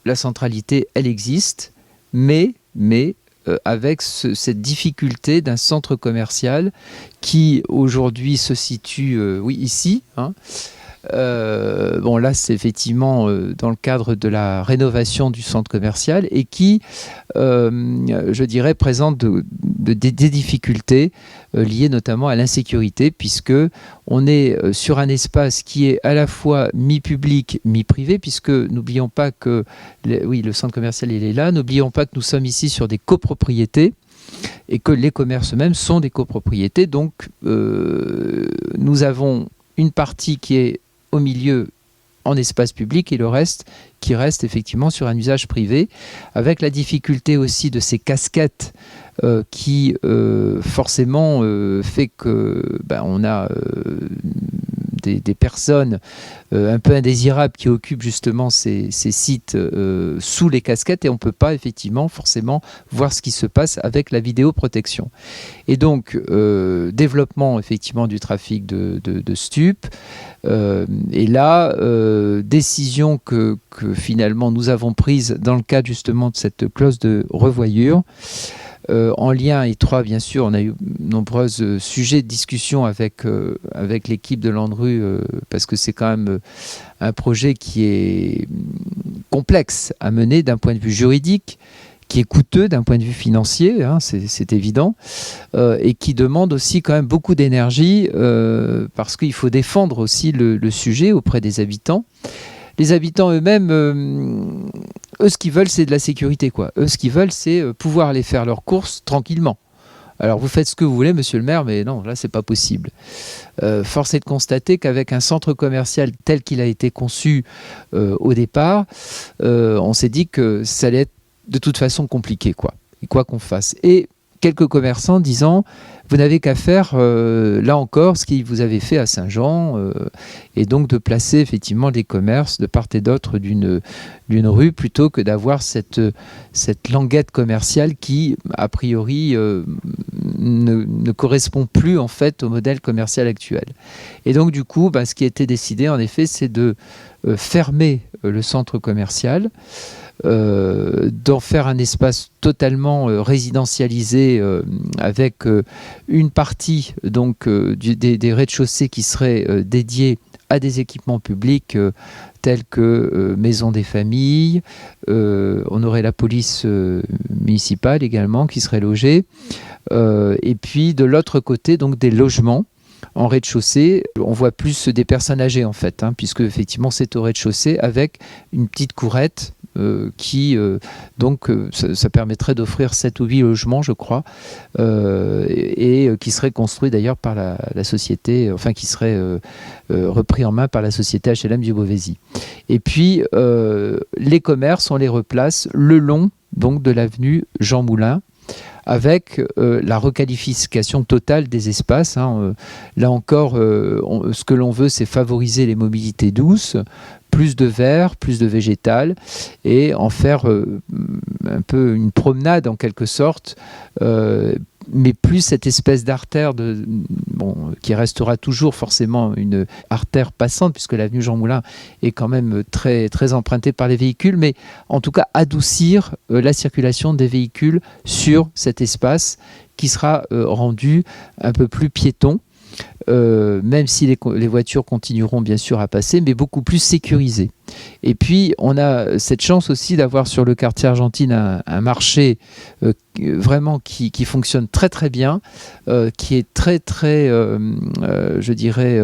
la centralité, elle existe, mais avec cette difficulté d'un centre commercial qui aujourd'hui se situe ici. Bon, là, c'est effectivement dans le cadre de la rénovation du centre commercial et qui, je dirais, présente des difficultés liées notamment à l'insécurité, puisque on est sur un espace qui est à la fois mi-public, mi-privé, puisque n'oublions pas que le centre commercial il est là, n'oublions pas que nous sommes ici sur des copropriétés et que les commerces eux-mêmes sont des copropriétés. Donc, nous avons une partie qui est au milieu en espace public et le reste qui reste effectivement sur un usage privé, avec la difficulté aussi de ces casquettes qui forcément fait que on a des personnes un peu indésirables qui occupent justement ces sites sous les casquettes, et on ne peut pas effectivement forcément voir ce qui se passe avec la vidéoprotection. Et donc développement effectivement du trafic de stupes, et là décision que finalement nous avons prise dans le cadre justement de cette clause de revoyure. En lien étroit, bien sûr, on a eu nombreux sujets de discussion avec l'équipe de Landru, parce que c'est quand même un projet qui est complexe à mener d'un point de vue juridique, qui est coûteux d'un point de vue financier, c'est évident, et qui demande aussi quand même beaucoup d'énergie, parce qu'il faut défendre aussi le sujet auprès des habitants. Les habitants eux-mêmes, eux, ce qu'ils veulent, c'est de la sécurité, quoi. Eux, ce qu'ils veulent, c'est pouvoir aller faire leurs courses tranquillement. Alors, vous faites ce que vous voulez, monsieur le maire, mais non, là, c'est pas possible. Force est de constater qu'avec un centre commercial tel qu'il a été conçu au départ, on s'est dit que ça allait être de toute façon compliqué, quoi. quoi qu'on fasse. Et quelques commerçants disant vous n'avez qu'à faire là encore ce qu'ils vous avaient fait à Saint-Jean, et donc de placer effectivement des commerces de part et d'autre d'une rue plutôt que d'avoir cette languette commerciale qui a priori ne correspond plus en fait au modèle commercial actuel. Et donc du coup ce qui a été décidé en effet c'est de fermer le centre commercial, d'en faire un espace totalement résidentialisé avec une partie donc des rez-de-chaussée qui serait dédiée à des équipements publics tels que maisons des familles, on aurait la police municipale également qui serait logée, et puis de l'autre côté donc des logements. En rez-de-chaussée, on voit plus des personnes âgées en fait, puisque effectivement c'est au rez-de-chaussée avec une petite courette qui ça permettrait d'offrir 7 ou 8 logements je crois, et qui serait construit d'ailleurs par la société, enfin qui serait repris en main par la société HLM du Beauvaisis. Et puis les commerces on les replace le long donc de l'avenue Jean Moulin, avec la requalification totale des espaces. Là encore, ce que l'on veut, c'est favoriser les mobilités douces, plus de vert, plus de végétal, et en faire un peu une promenade en quelque sorte, mais plus cette espèce d'artère qui restera toujours forcément une artère passante, puisque l'avenue Jean Moulin est quand même très, très empruntée par les véhicules, mais en tout cas adoucir la circulation des véhicules sur cet espace qui sera rendu un peu plus piéton, même si les voitures continueront bien sûr à passer, mais beaucoup plus sécurisé. Et puis on a cette chance aussi d'avoir sur le quartier Argentine un marché vraiment qui fonctionne très très bien, qui est très très je dirais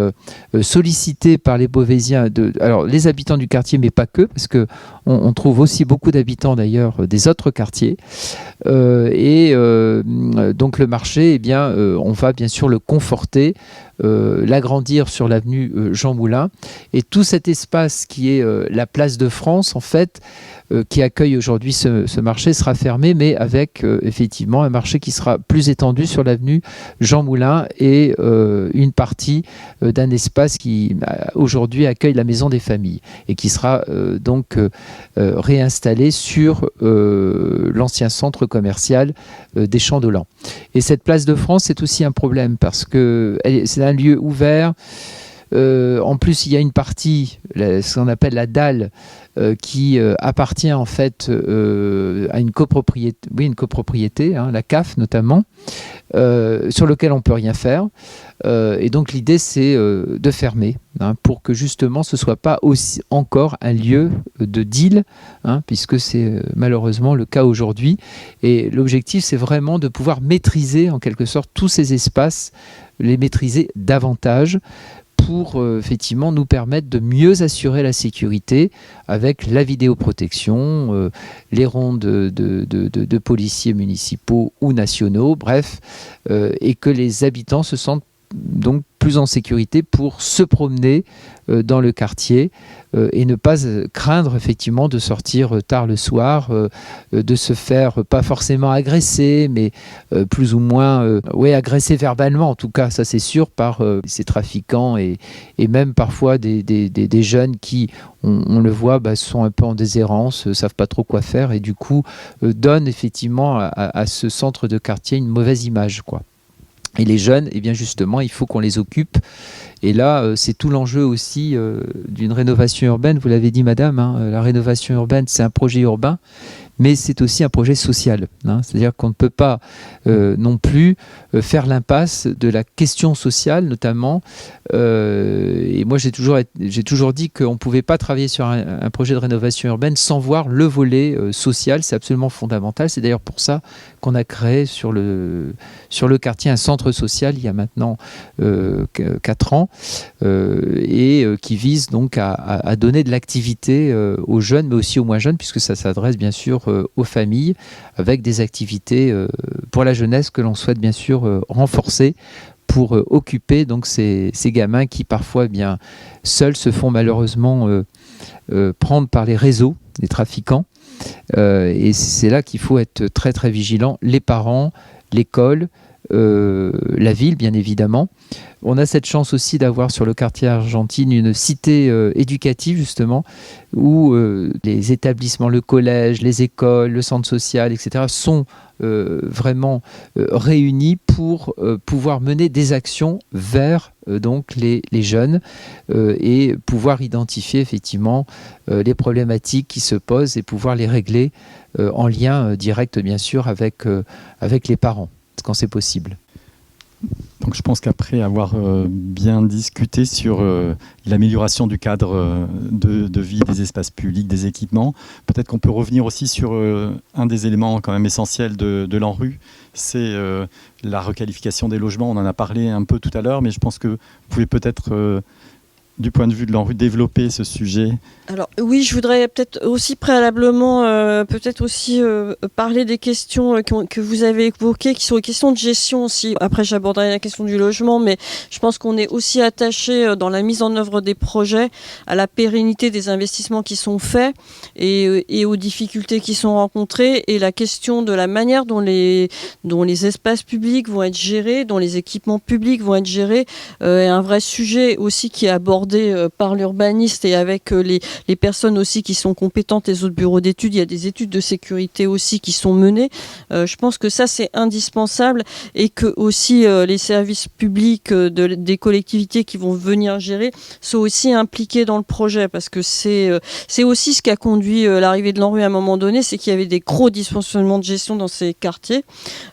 sollicité par les Beauvaisiens, alors les habitants du quartier mais pas que, parce que on trouve aussi beaucoup d'habitants d'ailleurs des autres quartiers, et donc le marché, on va bien sûr le conforter, l'agrandir sur l'avenue Jean Moulin, et tout cet espace qui est la place de France en fait, qui accueille aujourd'hui ce marché sera fermé, mais avec effectivement un marché qui sera plus étendu sur l'avenue Jean Moulin, et une partie d'un espace qui aujourd'hui accueille la maison des familles et qui sera donc réinstallé sur l'ancien centre commercial des Champs d'Olan. Et cette place de France, c'est aussi un problème parce que c'est un lieu ouvert. En plus, il y a une partie, ce qu'on appelle la dalle, qui appartient en fait à une copropriété, la CAF notamment, sur lequel on ne peut rien faire. Et donc l'idée, c'est de fermer, pour que justement ce ne soit pas aussi encore un lieu de deal, puisque c'est malheureusement le cas aujourd'hui. Et l'objectif, c'est vraiment de pouvoir maîtriser en quelque sorte tous ces espaces, les maîtriser davantage, pour effectivement nous permettre de mieux assurer la sécurité avec la vidéoprotection, les rondes de policiers municipaux ou nationaux, bref, et que les habitants se sentent donc plus en sécurité pour se promener dans le quartier, et ne pas craindre effectivement de sortir tard le soir, de se faire pas forcément agresser, mais plus ou moins agresser verbalement, en tout cas ça c'est sûr, par ces trafiquants, et même parfois des jeunes qui, on le voit, sont un peu en déshérence, savent pas trop quoi faire, et du coup donnent effectivement à ce centre de quartier une mauvaise image, quoi. Et les jeunes, justement, il faut qu'on les occupe. Et là, c'est tout l'enjeu aussi d'une rénovation urbaine. Vous l'avez dit, madame, la rénovation urbaine, c'est un projet urbain, mais c'est aussi un projet social. C'est-à-dire qu'on ne peut pas non plus faire l'impasse de la question sociale, notamment. Et moi, j'ai toujours dit qu'on ne pouvait pas travailler sur un projet de rénovation urbaine sans voir le volet social. C'est absolument fondamental. C'est d'ailleurs pour ça qu'on a créé sur le quartier un centre social il y a maintenant 4 ans, et qui vise donc à donner de l'activité aux jeunes, mais aussi aux moins jeunes, puisque ça s'adresse bien sûr aux familles, avec des activités pour la jeunesse que l'on souhaite bien sûr renforcer pour occuper donc ces gamins qui parfois seuls se font malheureusement prendre par les réseaux, les trafiquants. Et c'est là qu'il faut être très très vigilant. Les parents, l'école, la ville bien évidemment. On a cette chance aussi d'avoir sur le quartier Argentine une cité éducative justement où les établissements, le collège, les écoles, le centre social, etc. sont vraiment réunis pour pouvoir mener des actions vers donc les jeunes et pouvoir identifier effectivement les problématiques qui se posent et pouvoir les régler en lien direct bien sûr avec les parents quand c'est possible. Donc je pense qu'après avoir bien discuté sur l'amélioration du cadre de vie des espaces publics, des équipements, peut-être qu'on peut revenir aussi sur un des éléments quand même essentiels de l'ANRU, c'est la requalification des logements. On en a parlé un peu tout à l'heure, mais je pense que vous pouvez peut-être, du point de vue de l'ANRU, développer ce sujet. Alors oui, je voudrais peut-être aussi préalablement parler des questions que vous avez évoquées, qui sont les questions de gestion aussi. Après, j'aborderai la question du logement, mais je pense qu'on est aussi attaché dans la mise en œuvre des projets à la pérennité des investissements qui sont faits et aux difficultés qui sont rencontrées, et la question de la manière dont les espaces publics vont être gérés, dont les équipements publics vont être gérés, est un vrai sujet aussi qui est abordé par l'urbaniste et avec les personnes aussi qui sont compétentes, les autres bureaux d'études. Il y a des études de sécurité aussi qui sont menées. Je pense que ça, c'est indispensable, et que aussi les services publics des collectivités qui vont venir gérer sont aussi impliqués dans le projet, parce que c'est aussi ce qui a conduit l'arrivée de l'ANRU à un moment donné, c'est qu'il y avait des gros dysfonctionnements de gestion dans ces quartiers,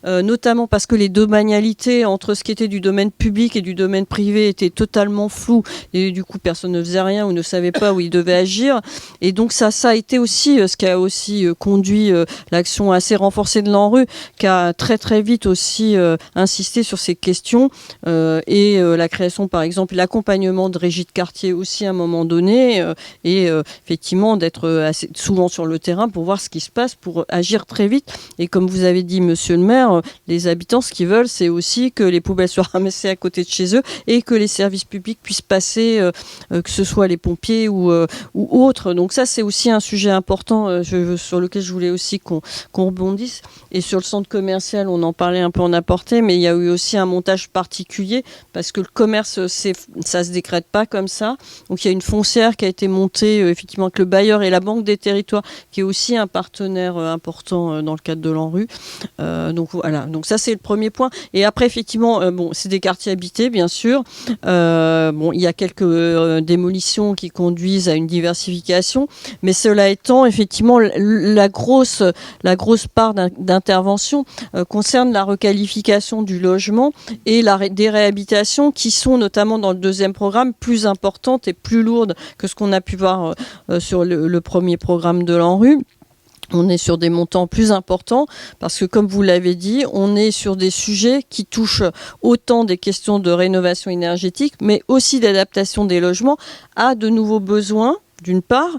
notamment parce que les domanialités entre ce qui était du domaine public et du domaine privé étaient totalement floues, et du coup personne ne faisait rien ou ne savait pas où il devait agir. Et donc ça a été aussi ce qui a aussi conduit l'action assez renforcée de l'ANRU, qui a très très vite aussi insisté sur ces questions, et la création par exemple, l'accompagnement de régies de quartier aussi à un moment donné, et effectivement d'être assez souvent sur le terrain pour voir ce qui se passe, pour agir très vite. Et comme vous avez dit, monsieur le maire, les habitants, ce qu'ils veulent, c'est aussi que les poubelles soient ramassées à côté de chez eux et que les services publics puissent passer, que ce soit les pompiers ou autres. Donc ça, c'est aussi un sujet important sur lequel je voulais aussi qu'on rebondisse. Et sur le centre commercial, on en parlait un peu en aparté, mais il y a eu aussi un montage particulier, parce que le commerce, ça se décrète pas comme ça. Donc il y a une foncière qui a été montée effectivement avec le bailleur et la Banque des Territoires, qui est aussi un partenaire important dans le cadre de l'ANRU. Donc voilà, donc ça c'est le premier point. Et après effectivement, c'est des quartiers habités bien sûr. Il y a quelques démolitions qui conduisent à une diversification, mais cela étant, effectivement, la grosse part d'intervention concerne la requalification du logement et des réhabilitations qui sont notamment dans le deuxième programme plus importantes et plus lourdes que ce qu'on a pu voir sur le premier programme de l'ANRU. On est sur des montants plus importants parce que, comme vous l'avez dit, on est sur des sujets qui touchent autant des questions de rénovation énergétique, mais aussi d'adaptation des logements à de nouveaux besoins, d'une part.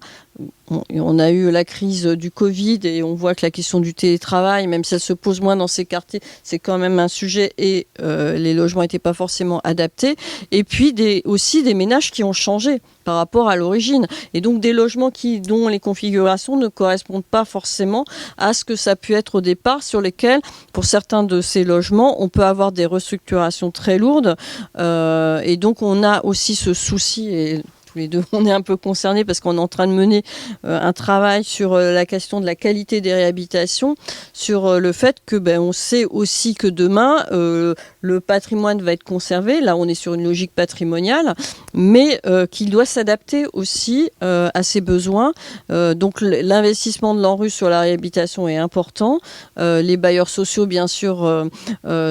On a eu la crise du Covid et on voit que la question du télétravail, même si elle se pose moins dans ces quartiers, c'est quand même un sujet, et les logements n'étaient pas forcément adaptés. Et puis aussi des ménages qui ont changé par rapport à l'origine. Et donc des logements dont les configurations ne correspondent pas forcément à ce que ça a pu être au départ, sur lesquels, pour certains de ces logements, on peut avoir des restructurations très lourdes. Et donc on a aussi ce souci, et tous les deux, on est un peu concernés parce qu'on est en train de mener un travail sur la question de la qualité des réhabilitations, sur le fait que on sait aussi que demain, le patrimoine va être conservé. Là, on est sur une logique patrimoniale, mais qu'il doit s'adapter aussi à ses besoins. Donc l'investissement de l'ANRU sur la réhabilitation est important. Les bailleurs sociaux, bien sûr,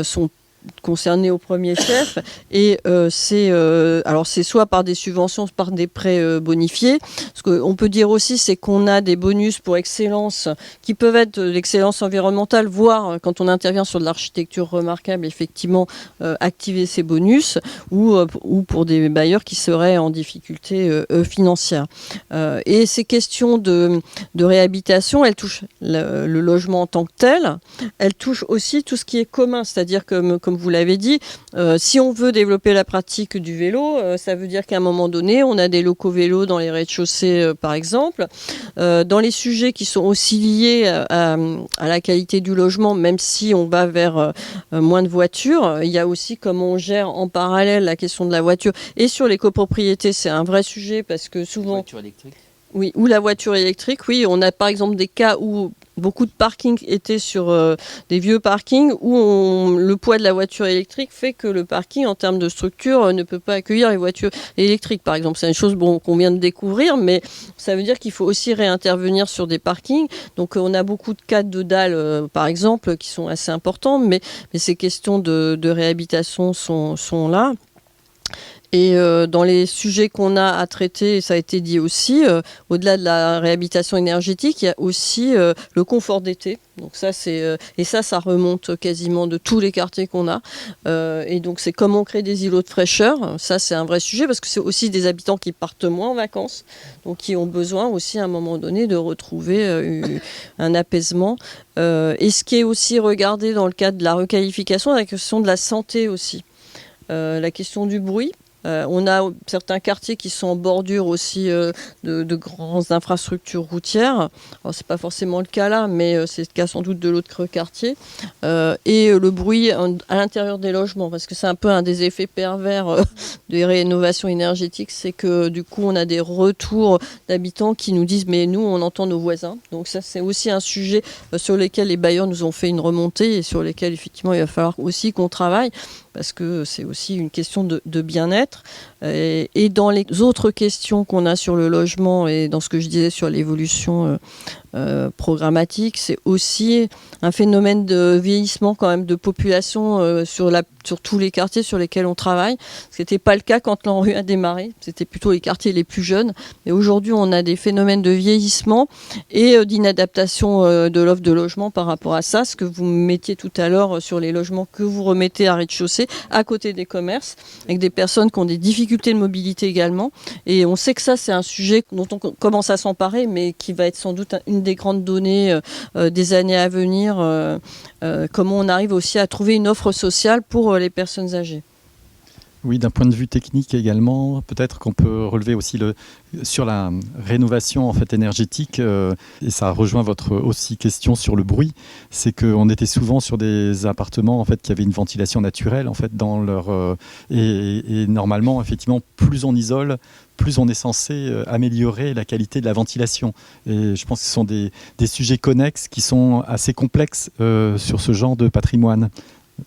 sont concernés au premier chef, et c'est soit par des subventions, soit par des prêts bonifiés. Ce qu'on peut dire aussi, c'est qu'on a des bonus pour excellence qui peuvent être de l'excellence environnementale, voire quand on intervient sur de l'architecture remarquable, effectivement activer ces bonus, ou pour des bailleurs qui seraient en difficulté financière. Et ces questions de réhabilitation, elles touchent le logement en tant que tel, elles touchent aussi tout ce qui est commun, c'est-à-dire que, comme comme vous l'avez dit, si on veut développer la pratique du vélo, ça veut dire qu'à un moment donné, on a des locaux vélos dans les rez-de-chaussée, par exemple. Dans les sujets qui sont aussi liés à la qualité du logement, même si on va vers moins de voitures, il y a aussi comment on gère en parallèle la question de la voiture. Et sur les copropriétés, c'est un vrai sujet parce que souvent... Voiture électrique. Oui, ou la voiture électrique, oui. On a par exemple des cas où beaucoup de parkings étaient sur des vieux parkings où le poids de la voiture électrique fait que le parking, en termes de structure, ne peut pas accueillir les voitures électriques, par exemple. C'est une chose qu'on vient de découvrir, mais ça veut dire qu'il faut aussi réintervenir sur des parkings. Donc on a beaucoup de cas de dalles, par exemple, qui sont assez importants, mais ces questions de réhabilitation sont là. Et dans les sujets qu'on a à traiter, et ça a été dit aussi, au-delà de la réhabilitation énergétique, il y a aussi le confort d'été. Donc ça, ça remonte quasiment de tous les quartiers qu'on a. Et donc c'est comment on crée des îlots de fraîcheur. Ça, c'est un vrai sujet parce que c'est aussi des habitants qui partent moins en vacances, donc qui ont besoin aussi à un moment donné de retrouver un apaisement. Et ce qui est aussi regardé dans le cadre de la requalification, la question de la santé aussi. La question du bruit. On a certains quartiers qui sont en bordure aussi de grandes infrastructures routières. Alors, c'est pas forcément le cas là, mais c'est le cas sans doute de l'autre quartier. Et le bruit à l'intérieur des logements, parce que c'est un peu un des effets pervers des rénovations énergétiques, c'est que du coup on a des retours d'habitants qui nous disent mais nous on entend nos voisins. Donc ça c'est aussi un sujet sur lequel les bailleurs nous ont fait une remontée et sur lesquels effectivement il va falloir aussi qu'on travaille, parce que c'est aussi une question de bien-être. Et dans les autres questions qu'on a sur le logement et dans ce que je disais sur l'évolution programmatique, c'est aussi un phénomène de vieillissement quand même de population sur tous les quartiers sur lesquels on travaille. Ce n'était pas le cas quand l'ANRU a démarré, c'était plutôt les quartiers les plus jeunes. Et aujourd'hui, on a des phénomènes de vieillissement et d'inadaptation de l'offre de logement par rapport à ça, ce que vous mettiez tout à l'heure sur les logements que vous remettez à rez-de-chaussée, à côté des commerces, avec des personnes qui ont des difficultés de mobilité également. Et on sait que ça, c'est un sujet dont on commence à s'emparer, mais qui va être sans doute une des grandes données des années à venir. Comment on arrive aussi à trouver une offre sociale pour les personnes âgées. Oui, d'un point de vue technique également, peut-être qu'on peut relever aussi sur la rénovation en fait énergétique, et ça rejoint votre aussi question sur le bruit, c'est qu'on était souvent sur des appartements en fait qui avaient une ventilation naturelle en fait dans leur et normalement effectivement plus on isole, plus on est censé améliorer la qualité de la ventilation. Et je pense que ce sont des sujets connexes qui sont assez complexes sur ce genre de patrimoine.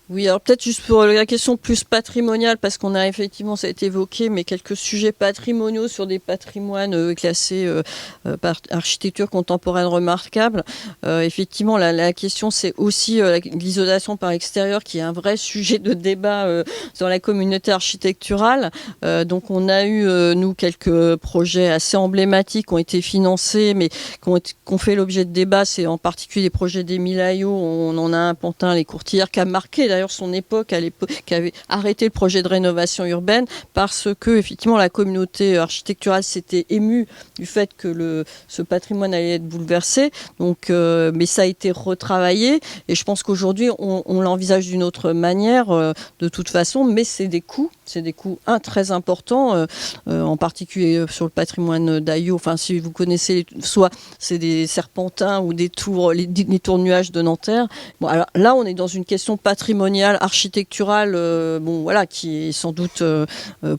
Oui, alors peut-être juste pour la question plus patrimoniale, parce qu'on a effectivement, ça a été évoqué, mais quelques sujets patrimoniaux sur des patrimoines classés par architecture contemporaine remarquable. Effectivement, la question, c'est aussi l'isolation par extérieur, qui est un vrai sujet de débat dans la communauté architecturale. Donc on a eu, nous, quelques projets assez emblématiques qui ont été financés, mais qui ont fait l'objet de débats. C'est en particulier les projets d'Émile Aillot. On en a un, Pantin, les Courtières, qui a marqué d'ailleurs son époque, qui avait arrêté le projet de rénovation urbaine parce que effectivement la communauté architecturale s'était émue du fait que ce patrimoine allait être bouleversé. Donc, mais ça a été retravaillé et je pense qu'aujourd'hui on l'envisage d'une autre manière de toute façon, mais c'est des coûts très importants, en particulier sur le patrimoine d'Aillot. Enfin, si vous connaissez, soit c'est des serpentins ou des tours, les tours nuages de Nanterre. Bon, alors là on est dans une question patrimoniale, architecturale, qui est sans doute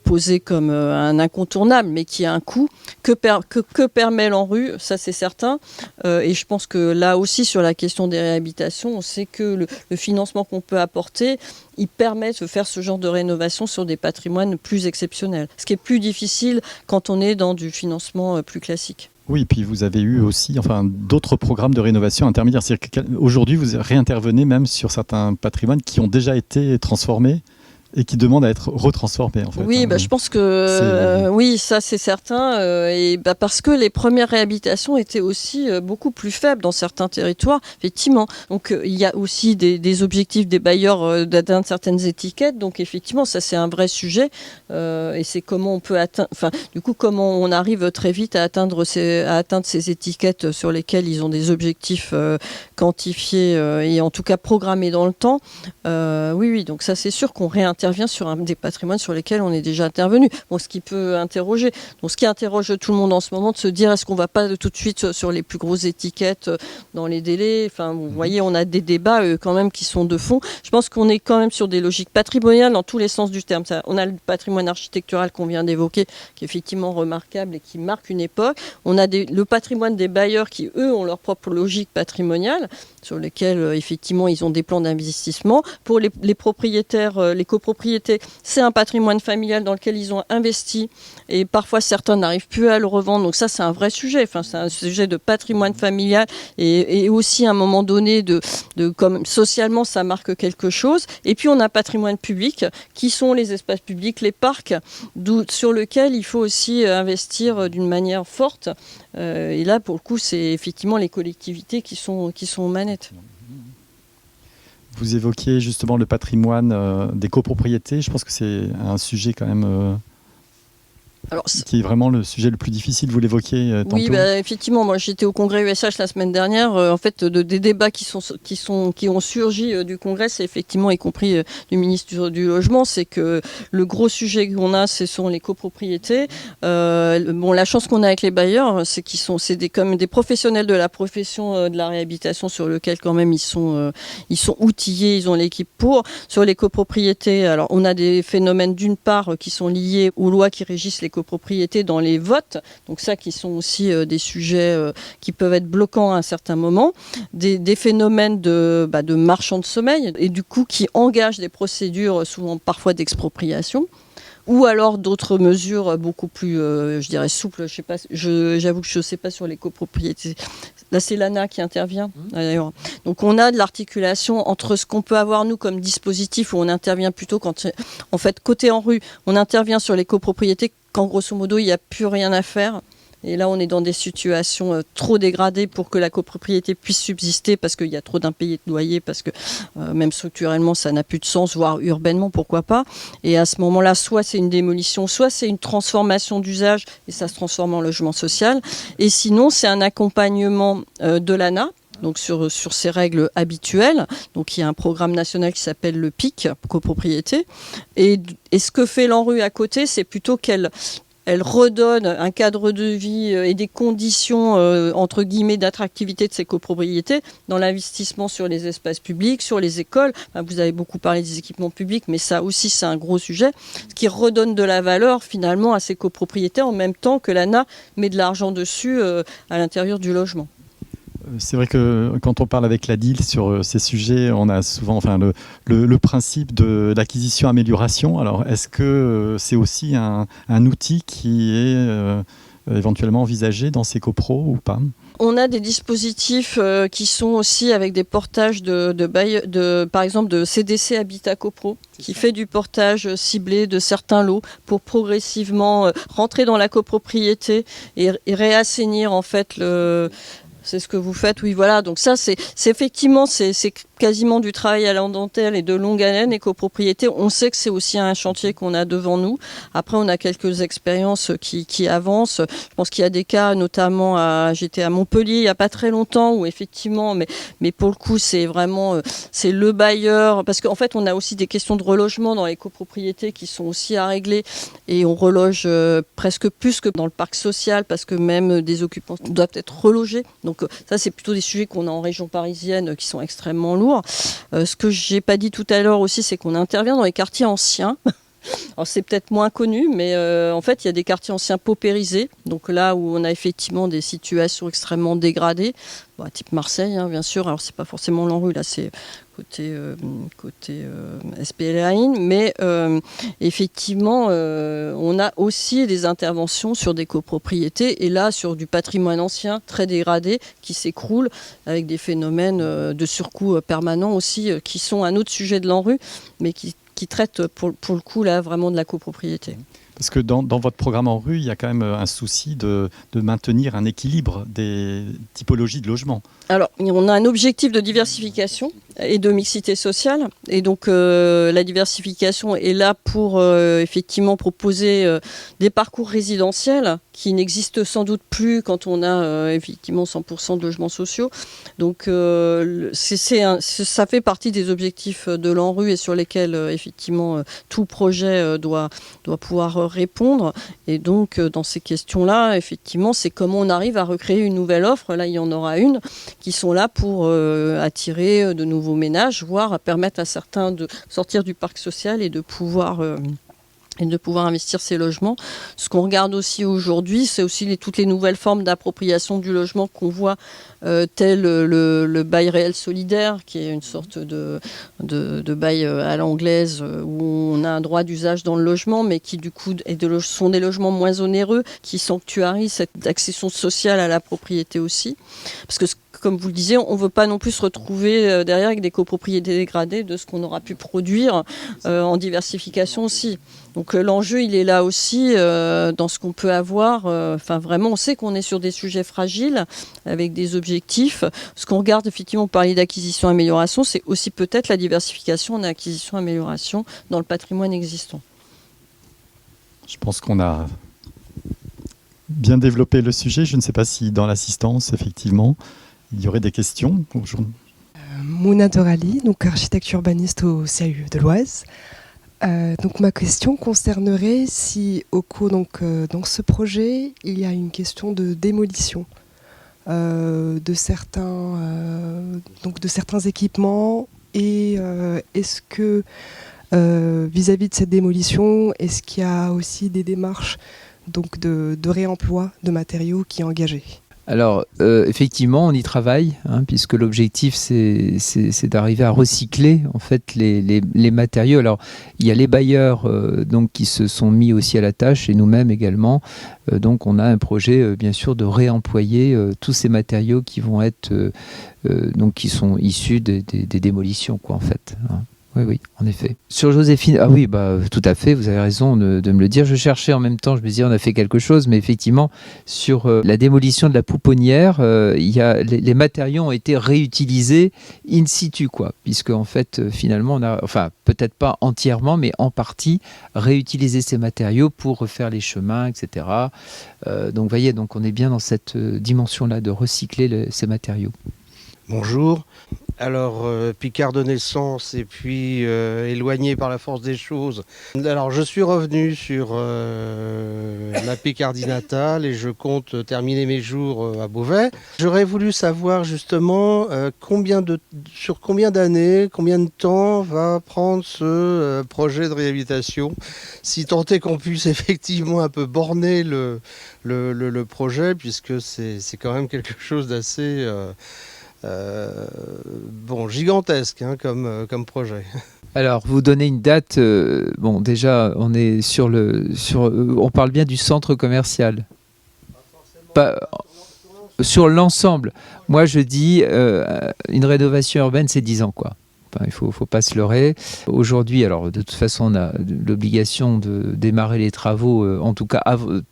posée comme un incontournable, mais qui a un coût que permet l'ANRU, ça c'est certain. Et je pense que là aussi, sur la question des réhabilitations, on sait que le financement qu'on peut apporter, il permet de faire ce genre de rénovation sur des patrimoines plus exceptionnels. Ce qui est plus difficile quand on est dans du financement plus classique. Oui, et puis vous avez eu aussi d'autres programmes de rénovation intermédiaires. C'est-à-dire qu'aujourd'hui, vous réintervenez même sur certains patrimoines qui ont déjà été transformés. et qui demandent à être retransformés en fait. Oui, je pense que oui, ça c'est certain, et parce que les premières réhabilitations étaient aussi beaucoup plus faibles dans certains territoires, effectivement. Donc il y a aussi des objectifs des bailleurs d'atteindre certaines étiquettes, donc effectivement ça c'est un vrai sujet, et c'est comment on peut atteindre, enfin du coup comment on arrive très vite à atteindre ces étiquettes sur lesquelles ils ont des objectifs quantifiés et en tout cas programmés dans le temps. Oui, donc ça c'est sûr qu'on réintervient sur un des patrimoines sur lesquels on est déjà intervenu. Bon, ce qui peut interroger, donc ce qui interroge tout le monde en ce moment, de se dire est-ce qu'on va pas tout de suite sur les plus grosses étiquettes dans les délais. Enfin, vous voyez, on a des débats quand même qui sont de fond. Je pense qu'on est quand même sur des logiques patrimoniales dans tous les sens du terme. On a le patrimoine architectural qu'on vient d'évoquer, qui est effectivement remarquable et qui marque une époque. On a le patrimoine des bailleurs qui, eux, ont leur propre logique patrimoniale, sur lesquels, effectivement, ils ont des plans d'investissement. Pour les propriétaires, les copropriétés, c'est un patrimoine familial dans lequel ils ont investi et parfois certains n'arrivent plus à le revendre. Donc ça, c'est un vrai sujet. Enfin, c'est un sujet de patrimoine familial et aussi à un moment donné, comme socialement, ça marque quelque chose. Et puis, on a un patrimoine public qui sont les espaces publics, les parcs, sur lesquels il faut aussi investir d'une manière forte. Et là, pour le coup, c'est effectivement les collectivités qui sont aux manettes. Vous évoquiez justement le patrimoine des copropriétés. Je pense que c'est un sujet quand même qui est vraiment le sujet le plus difficile. Vous l'évoquiez tantôt. Oui, effectivement. Moi, j'étais au congrès USH la semaine dernière. En fait, des débats qui ont surgi du congrès, c'est effectivement, y compris du ministre du Logement, c'est que le gros sujet qu'on a, ce sont les copropriétés. La chance qu'on a avec les bailleurs, c'est comme des professionnels de la profession de la réhabilitation sur lequel quand même ils sont outillés, ils ont l'équipe pour. Sur les copropriétés, alors on a des phénomènes d'une part qui sont liés aux lois qui régissent les copropriétés dans les votes, donc ça qui sont aussi des sujets qui peuvent être bloquants à un certain moment, des phénomènes de marchands de sommeil et du coup qui engagent des procédures souvent parfois d'expropriation. Ou alors d'autres mesures beaucoup plus, je dirais, souples. Je sais pas, j'avoue que je ne sais pas sur les copropriétés. Là, c'est l'ANA qui intervient, d'ailleurs. Donc, on a de l'articulation entre ce qu'on peut avoir, nous, comme dispositif, où on intervient plutôt quand, en fait, côté en rue, on intervient sur les copropriétés quand, grosso modo, il n'y a plus rien à faire. Et là, on est dans des situations trop dégradées pour que la copropriété puisse subsister parce qu'il y a trop d'impayés de loyer, parce que même structurellement, ça n'a plus de sens, voire urbainement, pourquoi pas. Et à ce moment-là, soit c'est une démolition, soit c'est une transformation d'usage et ça se transforme en logement social. Et sinon, c'est un accompagnement de l'ANA. Donc sur ces règles habituelles. Donc il y a un programme national qui s'appelle le PIC, copropriété. Et ce que fait l'ANRU à côté, c'est plutôt qu'elle redonne un cadre de vie et des conditions, entre guillemets, d'attractivité de ces copropriétés dans l'investissement sur les espaces publics, sur les écoles. Enfin, vous avez beaucoup parlé des équipements publics, mais ça aussi, c'est un gros sujet, ce qui redonne de la valeur, finalement, à ces copropriétés en même temps que l'ANA met de l'argent dessus à l'intérieur du logement. C'est vrai que quand on parle avec la DIL sur ces sujets, on a souvent le principe de l'acquisition-amélioration. Alors, est-ce que c'est aussi un outil qui est éventuellement envisagé dans ces copros ou pas ? On a des dispositifs qui sont aussi avec des portages par exemple de CDC Habitat Copro, qui fait du portage ciblé de certains lots pour progressivement rentrer dans la copropriété et réassainir en fait c'est ce que vous faites, oui, voilà. Donc ça, c'est effectivement, c'est quasiment du travail à la dentelle et de longue haleine et copropriété. On sait que c'est aussi un chantier qu'on a devant nous. Après, on a quelques expériences qui avancent. Je pense qu'il y a des cas, notamment j'étais à Montpellier il n'y a pas très longtemps, où effectivement, mais pour le coup, c'est vraiment, c'est le bailleur, parce qu'en fait, on a aussi des questions de relogement dans les copropriétés qui sont aussi à régler, et on reloge presque plus que dans le parc social, parce que même des occupants doivent être relogés. Donc ça, c'est plutôt des sujets qu'on a en région parisienne qui sont extrêmement lourds. Ce que j'ai pas dit tout à l'heure aussi, c'est qu'on intervient dans les quartiers anciens. Alors c'est peut-être moins connu, mais en fait il y a des quartiers anciens paupérisés, donc là où on a effectivement des situations extrêmement dégradées, type Marseille bien sûr, alors c'est pas forcément l'ANRU, là c'est côté SPLA, mais effectivement on a aussi des interventions sur des copropriétés et là sur du patrimoine ancien très dégradé qui s'écroule avec des phénomènes de surcoût permanents aussi qui sont un autre sujet de l'ANRU, mais qui qui traite pour le coup là vraiment de la copropriété. Parce que dans votre programme en rue, il y a quand même un souci de maintenir un équilibre des typologies de logements. Alors, on a un objectif de diversification et de mixité sociale. Et donc, la diversification est là pour effectivement proposer des parcours résidentiels qui n'existent sans doute plus quand on a effectivement 100% de logements sociaux. Donc, ça fait partie des objectifs de l'ANRU et sur lesquels effectivement tout projet doit pouvoir répondre. Et donc, dans ces questions-là, effectivement, c'est comment on arrive à recréer une nouvelle offre. Là, il y en aura une qui sont là pour attirer de nouveaux ménages, voire permettre à certains de sortir du parc social et de pouvoir investir ces logements. Ce qu'on regarde aussi aujourd'hui, c'est aussi toutes les nouvelles formes d'appropriation du logement qu'on voit, tel le bail réel solidaire, qui est une sorte de bail à l'anglaise, où on a un droit d'usage dans le logement, mais qui du coup sont des logements moins onéreux, qui sanctuarisent cette accession sociale à la propriété aussi. Parce que comme vous le disiez, on ne veut pas non plus se retrouver derrière avec des copropriétés dégradées de ce qu'on aura pu produire en diversification aussi. Donc l'enjeu, il est là aussi dans ce qu'on peut avoir. Enfin, vraiment, on sait qu'on est sur des sujets fragiles avec des objectifs. Ce qu'on regarde, effectivement, parler d'acquisition-amélioration, c'est aussi peut-être la diversification en acquisition-amélioration dans le patrimoine existant. Je pense qu'on a bien développé le sujet. Je ne sais pas si dans l'assistance, effectivement, il y aurait des questions aujourd'hui. Mouna Dorali, donc architecte urbaniste au CAU de l'Oise. Donc ma question concernerait si dans ce projet il y a une question de démolition de certains équipements et est-ce que vis-à-vis de cette démolition, est-ce qu'il y a aussi des démarches donc de réemploi de matériaux qui est engagé? Alors, effectivement, on y travaille, puisque l'objectif, c'est d'arriver à recycler en fait les matériaux. Alors, il y a les bailleurs donc qui se sont mis aussi à la tâche, et nous-mêmes également. Donc, on a un projet, bien sûr, de réemployer tous ces matériaux qui vont être donc qui sont issus des démolitions, quoi, en fait. Oui, en effet. Sur Joséphine, ah oui, tout à fait, vous avez raison de me le dire. Je cherchais en même temps, je me disais, on a fait quelque chose, mais effectivement, sur la démolition de la pouponnière, les matériaux ont été réutilisés in situ, quoi, puisque en fait, finalement, on a, enfin, peut-être pas entièrement, mais en partie, réutilisé ces matériaux pour refaire les chemins, etc. Donc, vous voyez, donc on est bien dans cette dimension-là de recycler ces matériaux. Bonjour. Alors, Picard de naissance et puis éloigné par la force des choses. Alors, je suis revenu sur ma Picardie natale et je compte terminer mes jours à Beauvais. J'aurais voulu savoir justement sur combien d'années, combien de temps va prendre ce projet de réhabilitation, si tant est qu'on puisse effectivement un peu borner le projet, puisque c'est quand même quelque chose d'assez... gigantesque comme projet. Alors, vous donnez une date. Déjà, on est on parle bien du centre commercial. Pas, sur l'ensemble. Moi, je dis une rénovation urbaine, c'est 10 ans, quoi. Il ne faut pas se leurrer. Aujourd'hui, alors de toute façon, on a l'obligation de démarrer les travaux, en tout cas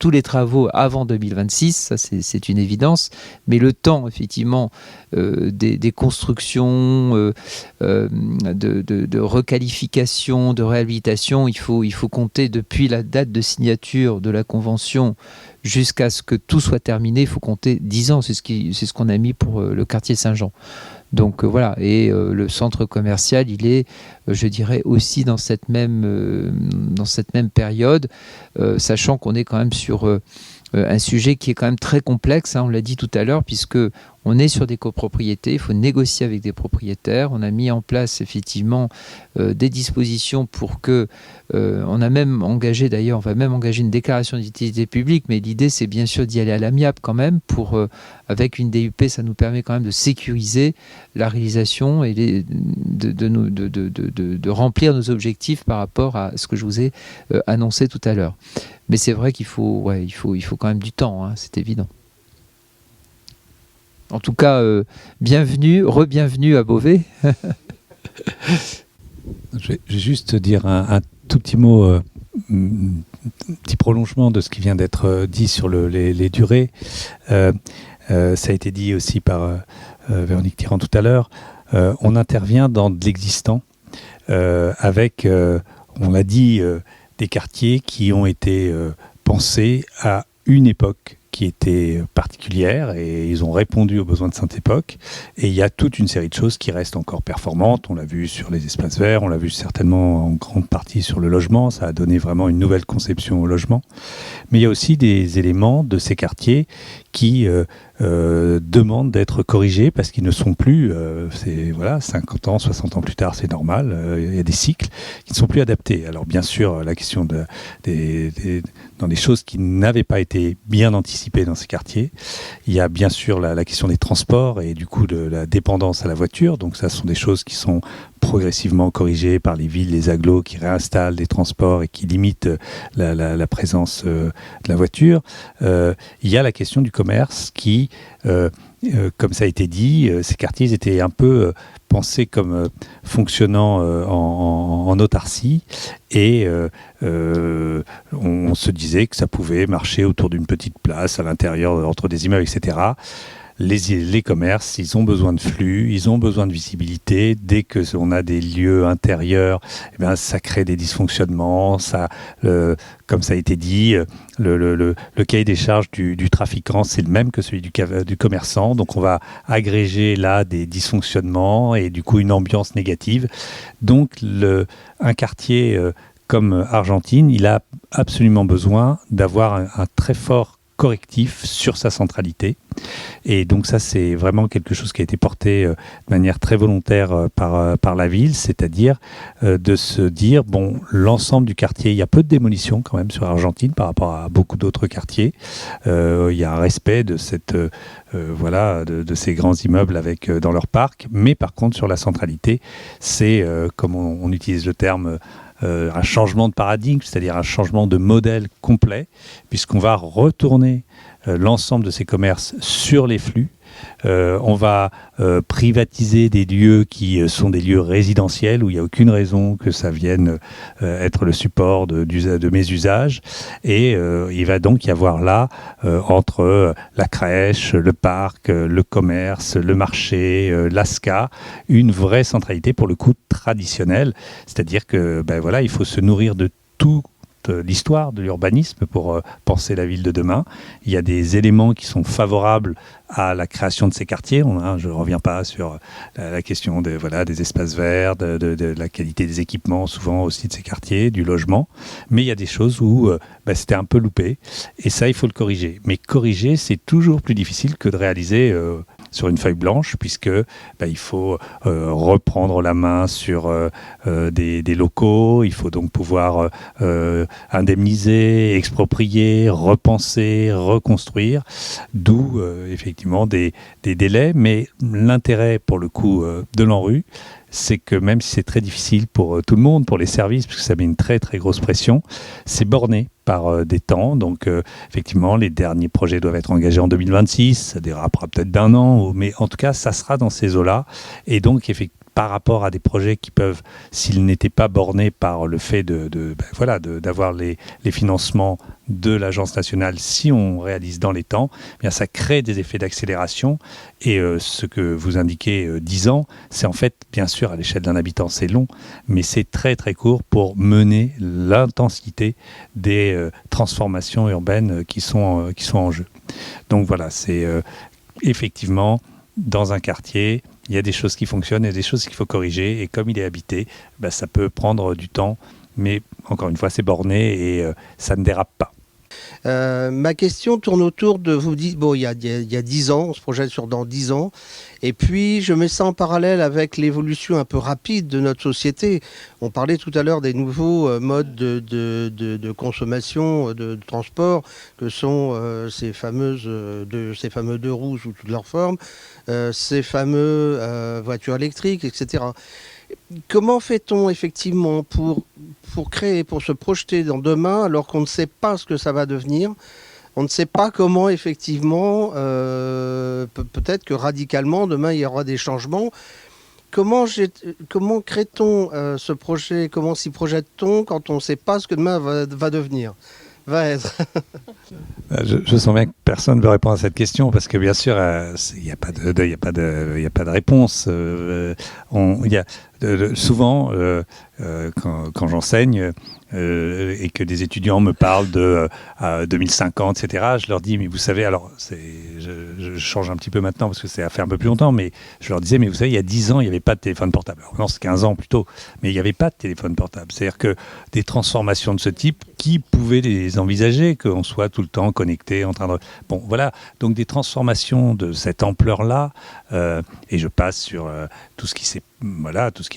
tous les travaux avant 2026, ça c'est une évidence. Mais le temps, effectivement, des constructions, de requalification, de réhabilitation, il faut compter depuis la date de signature de la convention jusqu'à ce que tout soit terminé, il faut compter 10 ans. C'est ce qu'on a mis pour le quartier Saint-Jean. Donc voilà, et le centre commercial, il est, je dirais, aussi dans cette même période, sachant qu'on est quand même sur un sujet qui est quand même très complexe, on l'a dit tout à l'heure, puisque on est sur des copropriétés, il faut négocier avec des propriétaires. On a mis en place effectivement des dispositions pour que, on a même engagé d'ailleurs, on va même engager une déclaration d'utilité publique, mais l'idée c'est bien sûr d'y aller à l'amiable quand même, avec une DUP, ça nous permet quand même de sécuriser la réalisation et de remplir nos objectifs par rapport à ce que je vous ai annoncé tout à l'heure. Mais c'est vrai qu'il faut quand même du temps, c'est évident. En tout cas, bienvenue, re-bienvenue à Beauvais. Je vais juste dire un tout petit mot, petit prolongement de ce qui vient d'être dit sur les durées. Ça a été dit aussi par Véronique Tirant tout à l'heure. On intervient dans de l'existant avec, on l'a dit, des quartiers qui ont été pensés à une époque qui était particulière et ils ont répondu aux besoins de cette époque. Et il y a toute une série de choses qui restent encore performantes. On l'a vu sur les espaces verts, on l'a vu certainement en grande partie sur le logement. Ça a donné vraiment une nouvelle conception au logement. Mais il y a aussi des éléments de ces quartiers qui demandent d'être corrigés parce qu'ils ne sont plus, 50 ans, 60 ans plus tard, c'est normal, il y a des cycles qui ne sont plus adaptés. Alors bien sûr, la question dans des choses qui n'avaient pas été bien anticipées dans ces quartiers, il y a bien sûr la question des transports et du coup de la dépendance à la voiture. Donc ça, ce sont des choses qui sont progressivement corrigées par les villes, les agglos qui réinstallent des transports et qui limitent la présence de la voiture. Il y a la question du commerce qui, comme ça a été dit, ces quartiers étaient un peu pensés comme fonctionnant en autarcie et on se disait que ça pouvait marcher autour d'une petite place à l'intérieur, entre des immeubles, etc. Les commerces, ils ont besoin de flux, ils ont besoin de visibilité. Dès qu'on a des lieux intérieurs, eh bien, ça crée des dysfonctionnements. Comme ça a été dit, le cahier des charges du trafiquant, c'est le même que celui du commerçant. Donc on va agréger là des dysfonctionnements et du coup une ambiance négative. Donc un quartier comme Argentine, il a absolument besoin d'avoir un très fort correctif sur sa centralité. Et donc ça, c'est vraiment quelque chose qui a été porté de manière très volontaire par la ville, c'est-à-dire de se dire, bon, l'ensemble du quartier, il y a peu de démolition quand même sur Argentine par rapport à beaucoup d'autres quartiers. Il y a un respect de de ces grands immeubles dans leur parc, mais par contre, sur la centralité, c'est, comme on utilise le terme, un changement de paradigme, c'est-à-dire un changement de modèle complet, puisqu'on va retourner l'ensemble de ces commerces sur les flux. On va privatiser des lieux qui sont des lieux résidentiels où il n'y a aucune raison que ça vienne être le support de mes usages. Et il va donc y avoir là, entre la crèche, le parc, le commerce, le marché, l'ASCA, une vraie centralité pour le coup traditionnelle. C'est-à-dire que il faut se nourrir de tout l'histoire de l'urbanisme pour penser la ville de demain. Il y a des éléments qui sont favorables à la création de ces quartiers. Je ne reviens pas sur la question des espaces verts, de la qualité des équipements, souvent aussi de ces quartiers, du logement. Mais il y a des choses où c'était un peu loupé. Et ça, il faut le corriger. Mais corriger, c'est toujours plus difficile que de réaliser sur une feuille blanche, puisque il faut reprendre la main sur des locaux. Il faut donc pouvoir indemniser, exproprier, repenser, reconstruire. D'où effectivement des délais, mais l'intérêt pour le coup de l'ANRU, c'est que même si c'est très difficile pour tout le monde, pour les services, parce que ça met une très très grosse pression, c'est borné par des temps. Donc effectivement, les derniers projets doivent être engagés en 2026, ça dérapera peut-être d'un an, mais en tout cas, ça sera dans ces eaux-là. Et donc, effectivement, par rapport à des projets qui peuvent, s'ils n'étaient pas bornés par le fait d'avoir les financements de l'Agence nationale, si on réalise dans les temps, bien ça crée des effets d'accélération. Et ce que vous indiquez, 10 ans, c'est en fait, bien sûr, à l'échelle d'un habitant, c'est long, mais c'est très très court pour mener l'intensité des transformations urbaines qui sont en jeu. Donc voilà, c'est effectivement dans un quartier, il y a des choses qui fonctionnent et des choses qu'il faut corriger. Et comme il est habité, ça peut prendre du temps. Mais encore une fois, c'est borné et ça ne dérape pas. Ma question tourne autour de, vous dites, il y a 10 ans, on se projette sur dans 10 ans, et puis je mets ça en parallèle avec l'évolution un peu rapide de notre société. On parlait tout à l'heure des nouveaux modes de consommation, de transport, que sont ces fameux deux roues sous toutes leurs formes, ces fameux voitures électriques, etc. Comment fait-on effectivement pour créer, pour se projeter dans demain, alors qu'on ne sait pas ce que ça va devenir? On ne sait pas comment effectivement, peut-être que radicalement, demain, il y aura des changements. comment crée-t-on ce projet? Comment s'y projette-t-on quand on ne sait pas ce que demain va devenir, va être? Je sens bien que personne ne veut répondre à cette question parce que bien sûr, il n'y a pas de réponse. Souvent, quand j'enseigne et que des étudiants me parlent de 2050, etc., je leur dis, mais vous savez, alors je change un petit peu maintenant parce que ça fait un peu plus longtemps, mais je leur disais, mais vous savez, il y a 10 ans, il n'y avait pas de téléphone portable. Alors, non, c'est 15 ans plutôt, mais il n'y avait pas de téléphone portable. C'est-à-dire que des transformations de ce type, qui pouvait les envisager, qu'on soit tout le temps connecté, en train de... Bon, voilà, donc des transformations de cette ampleur-là, et je passe sur tout ce qui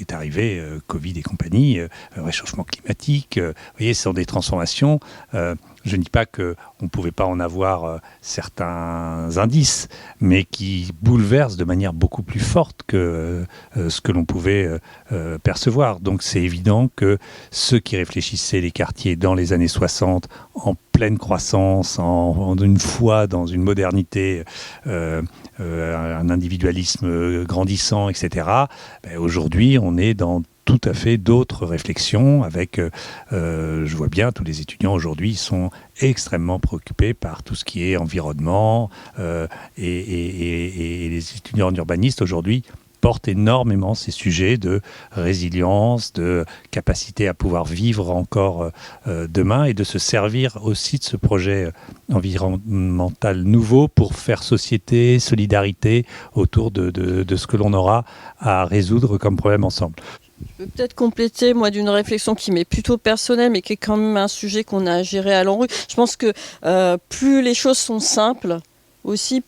est arrivé, Covid et compagnie, réchauffement climatique, vous voyez, ce sont des transformations. Je ne dis pas qu'on ne pouvait pas en avoir certains indices, mais qui bouleversent de manière beaucoup plus forte que ce que l'on pouvait percevoir. Donc c'est évident que ceux qui réfléchissaient les quartiers dans les années 60, en pleine croissance, en une foi dans une modernité, un individualisme grandissant, etc., aujourd'hui on est dans tout à fait d'autres réflexions avec, je vois bien, tous les étudiants aujourd'hui sont extrêmement préoccupés par tout ce qui est environnement et les étudiants en urbanistes aujourd'hui portent énormément ces sujets de résilience, de capacité à pouvoir vivre encore demain et de se servir aussi de ce projet environnemental nouveau pour faire société, solidarité autour de ce que l'on aura à résoudre comme problème ensemble. Je peux peut-être compléter, moi, d'une réflexion qui m'est plutôt personnelle, mais qui est quand même un sujet qu'on a géré à l'ANRU. Je pense que plus les choses sont simples, aussi,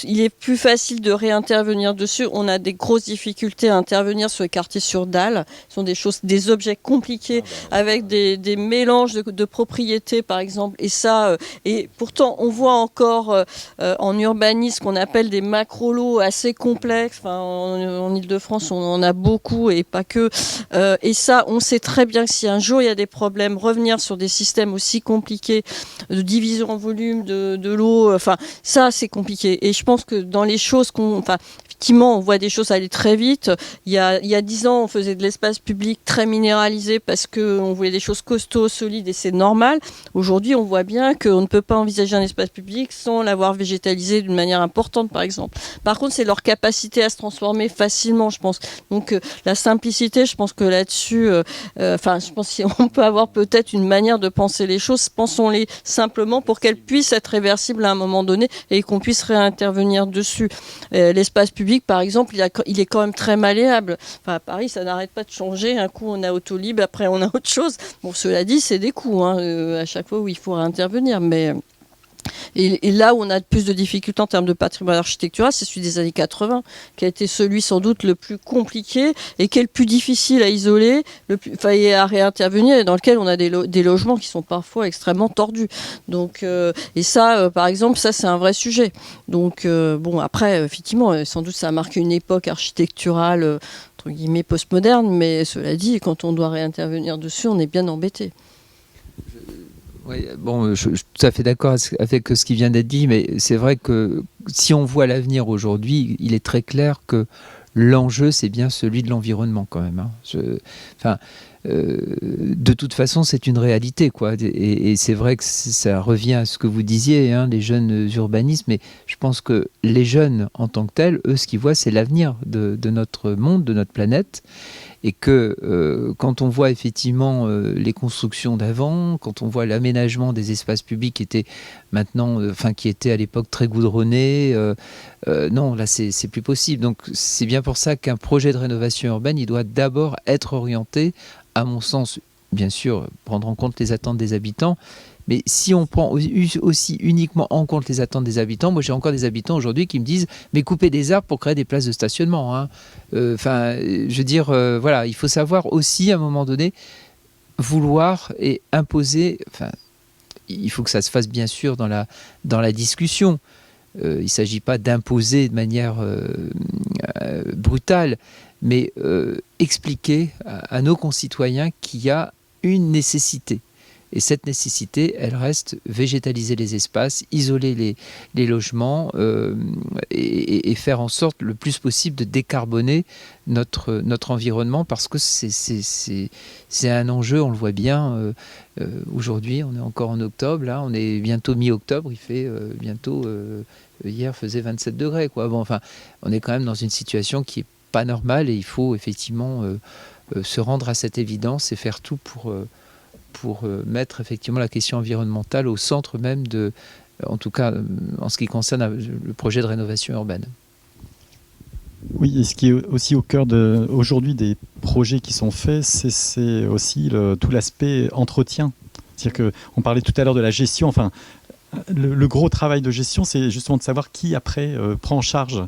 il est plus facile de réintervenir dessus. On a des grosses difficultés à intervenir sur les quartiers sur dalles. Ce sont des objets compliqués avec des mélanges de propriétés, par exemple. Et ça, et pourtant, on voit encore en urbanisme ce qu'on appelle des macro-lots assez complexes. Enfin, en Ile-de-France, on en a beaucoup et pas que. Et ça, on sait très bien que si un jour il y a des problèmes, revenir sur des systèmes aussi compliqués de division en volume de l'eau, enfin, ça, c'est compliqué. Et je pense que dans les choses effectivement, on voit des choses aller très vite. Il y a 10 ans, on faisait de l'espace public très minéralisé parce qu'on voulait des choses costauds, solides, et c'est normal. Aujourd'hui, on voit bien qu'on ne peut pas envisager un espace public sans l'avoir végétalisé d'une manière importante, par exemple. Par contre, c'est leur capacité à se transformer facilement, je pense. Donc, la simplicité, je pense que là-dessus, je pense qu'on peut avoir peut-être une manière de penser les choses. Pensons-les simplement pour qu'elles puissent être réversibles à un moment donné et qu'on puisse réintervenir dessus. L'espace public, par exemple, il est quand même très malléable. Enfin, à Paris, ça n'arrête pas de changer. Un coup, on a Autolib, après, on a autre chose. Bon, cela dit, c'est des coûts, à chaque fois où il faut réintervenir. Mais... Et là où on a plus de difficultés en termes de patrimoine architectural, c'est celui des années 80, qui a été celui sans doute le plus compliqué et qui est le plus difficile à isoler, et à réintervenir, et dans lequel on a des logements qui sont parfois extrêmement tordus. Donc, et ça, par exemple, ça c'est un vrai sujet. Donc bon, après, effectivement, sans doute ça a marqué une époque architecturale entre guillemets postmoderne, mais cela dit, quand on doit réintervenir dessus, on est bien embêté. Oui, bon, je suis tout à fait d'accord avec ce qui vient d'être dit, mais c'est vrai que si on voit l'avenir aujourd'hui, il est très clair que l'enjeu, c'est bien celui de l'environnement quand même. De toute façon, c'est une réalité, quoi. Et c'est vrai que ça revient à ce que vous disiez, les jeunes urbanistes, mais je pense que les jeunes, en tant que tels, eux, ce qu'ils voient, c'est l'avenir de notre monde, de notre planète. Et que quand on voit effectivement les constructions d'avant, quand on voit l'aménagement des espaces publics qui était maintenant, qui était à l'époque très goudronné, non, là c'est plus possible. Donc c'est bien pour ça qu'un projet de rénovation urbaine, il doit d'abord être orienté, à mon sens, bien sûr, prendre en compte les attentes des habitants. Mais si on prend aussi uniquement en compte les attentes des habitants, moi j'ai encore des habitants aujourd'hui qui me disent mais coupez des arbres pour créer des places de stationnement. Je veux dire, voilà, il faut savoir aussi à un moment donné vouloir et imposer. Il faut que ça se fasse bien sûr dans la discussion. Il ne s'agit pas d'imposer de manière brutale, mais expliquer à nos concitoyens qu'il y a une nécessité. Et cette nécessité, elle reste végétaliser les espaces, isoler les logements et faire en sorte le plus possible de décarboner notre environnement, parce que c'est un enjeu, on le voit bien. Aujourd'hui, on est encore en octobre, là, on est bientôt mi-octobre, il fait bientôt, hier faisait 27 degrés, quoi. Bon, enfin, on est quand même dans une situation qui est pas normale, et il faut effectivement se rendre à cette évidence et faire tout pour mettre effectivement la question environnementale au centre même en tout cas en ce qui concerne le projet de rénovation urbaine. Oui, et ce qui est aussi au cœur aujourd'hui des projets qui sont faits, c'est aussi tout l'aspect entretien. C'est-à-dire qu'on parlait tout à l'heure de la gestion, enfin, le gros travail de gestion, c'est justement de savoir qui après prend en charge.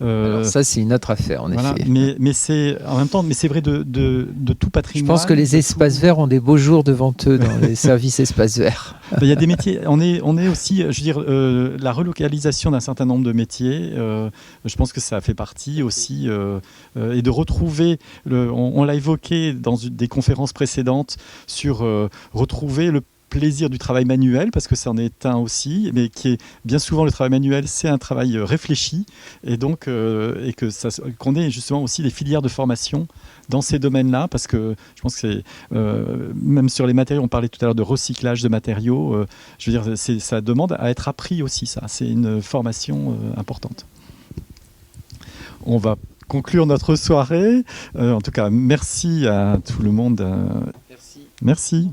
Alors ça, c'est une autre affaire, en effet. Mais c'est en même temps, mais c'est vrai de tout patrimoine. Je pense que les espaces verts ont des beaux jours devant eux dans les services espaces verts. Il y a des métiers. On est aussi, je veux dire, la relocalisation d'un certain nombre de métiers. Je pense que ça fait partie aussi, et de retrouver. On l'a évoqué dans des conférences précédentes sur retrouver le plaisir du travail manuel, parce que c'en est un aussi, mais qui est bien souvent, le travail manuel, c'est un travail réfléchi, et donc qu'on ait justement aussi des filières de formation dans ces domaines-là, parce que je pense que c'est même sur les matériaux, on parlait tout à l'heure de recyclage de matériaux, je veux dire, ça demande à être appris aussi, ça, c'est une formation importante. On va conclure notre soirée. En tout cas, merci à tout le monde. Merci.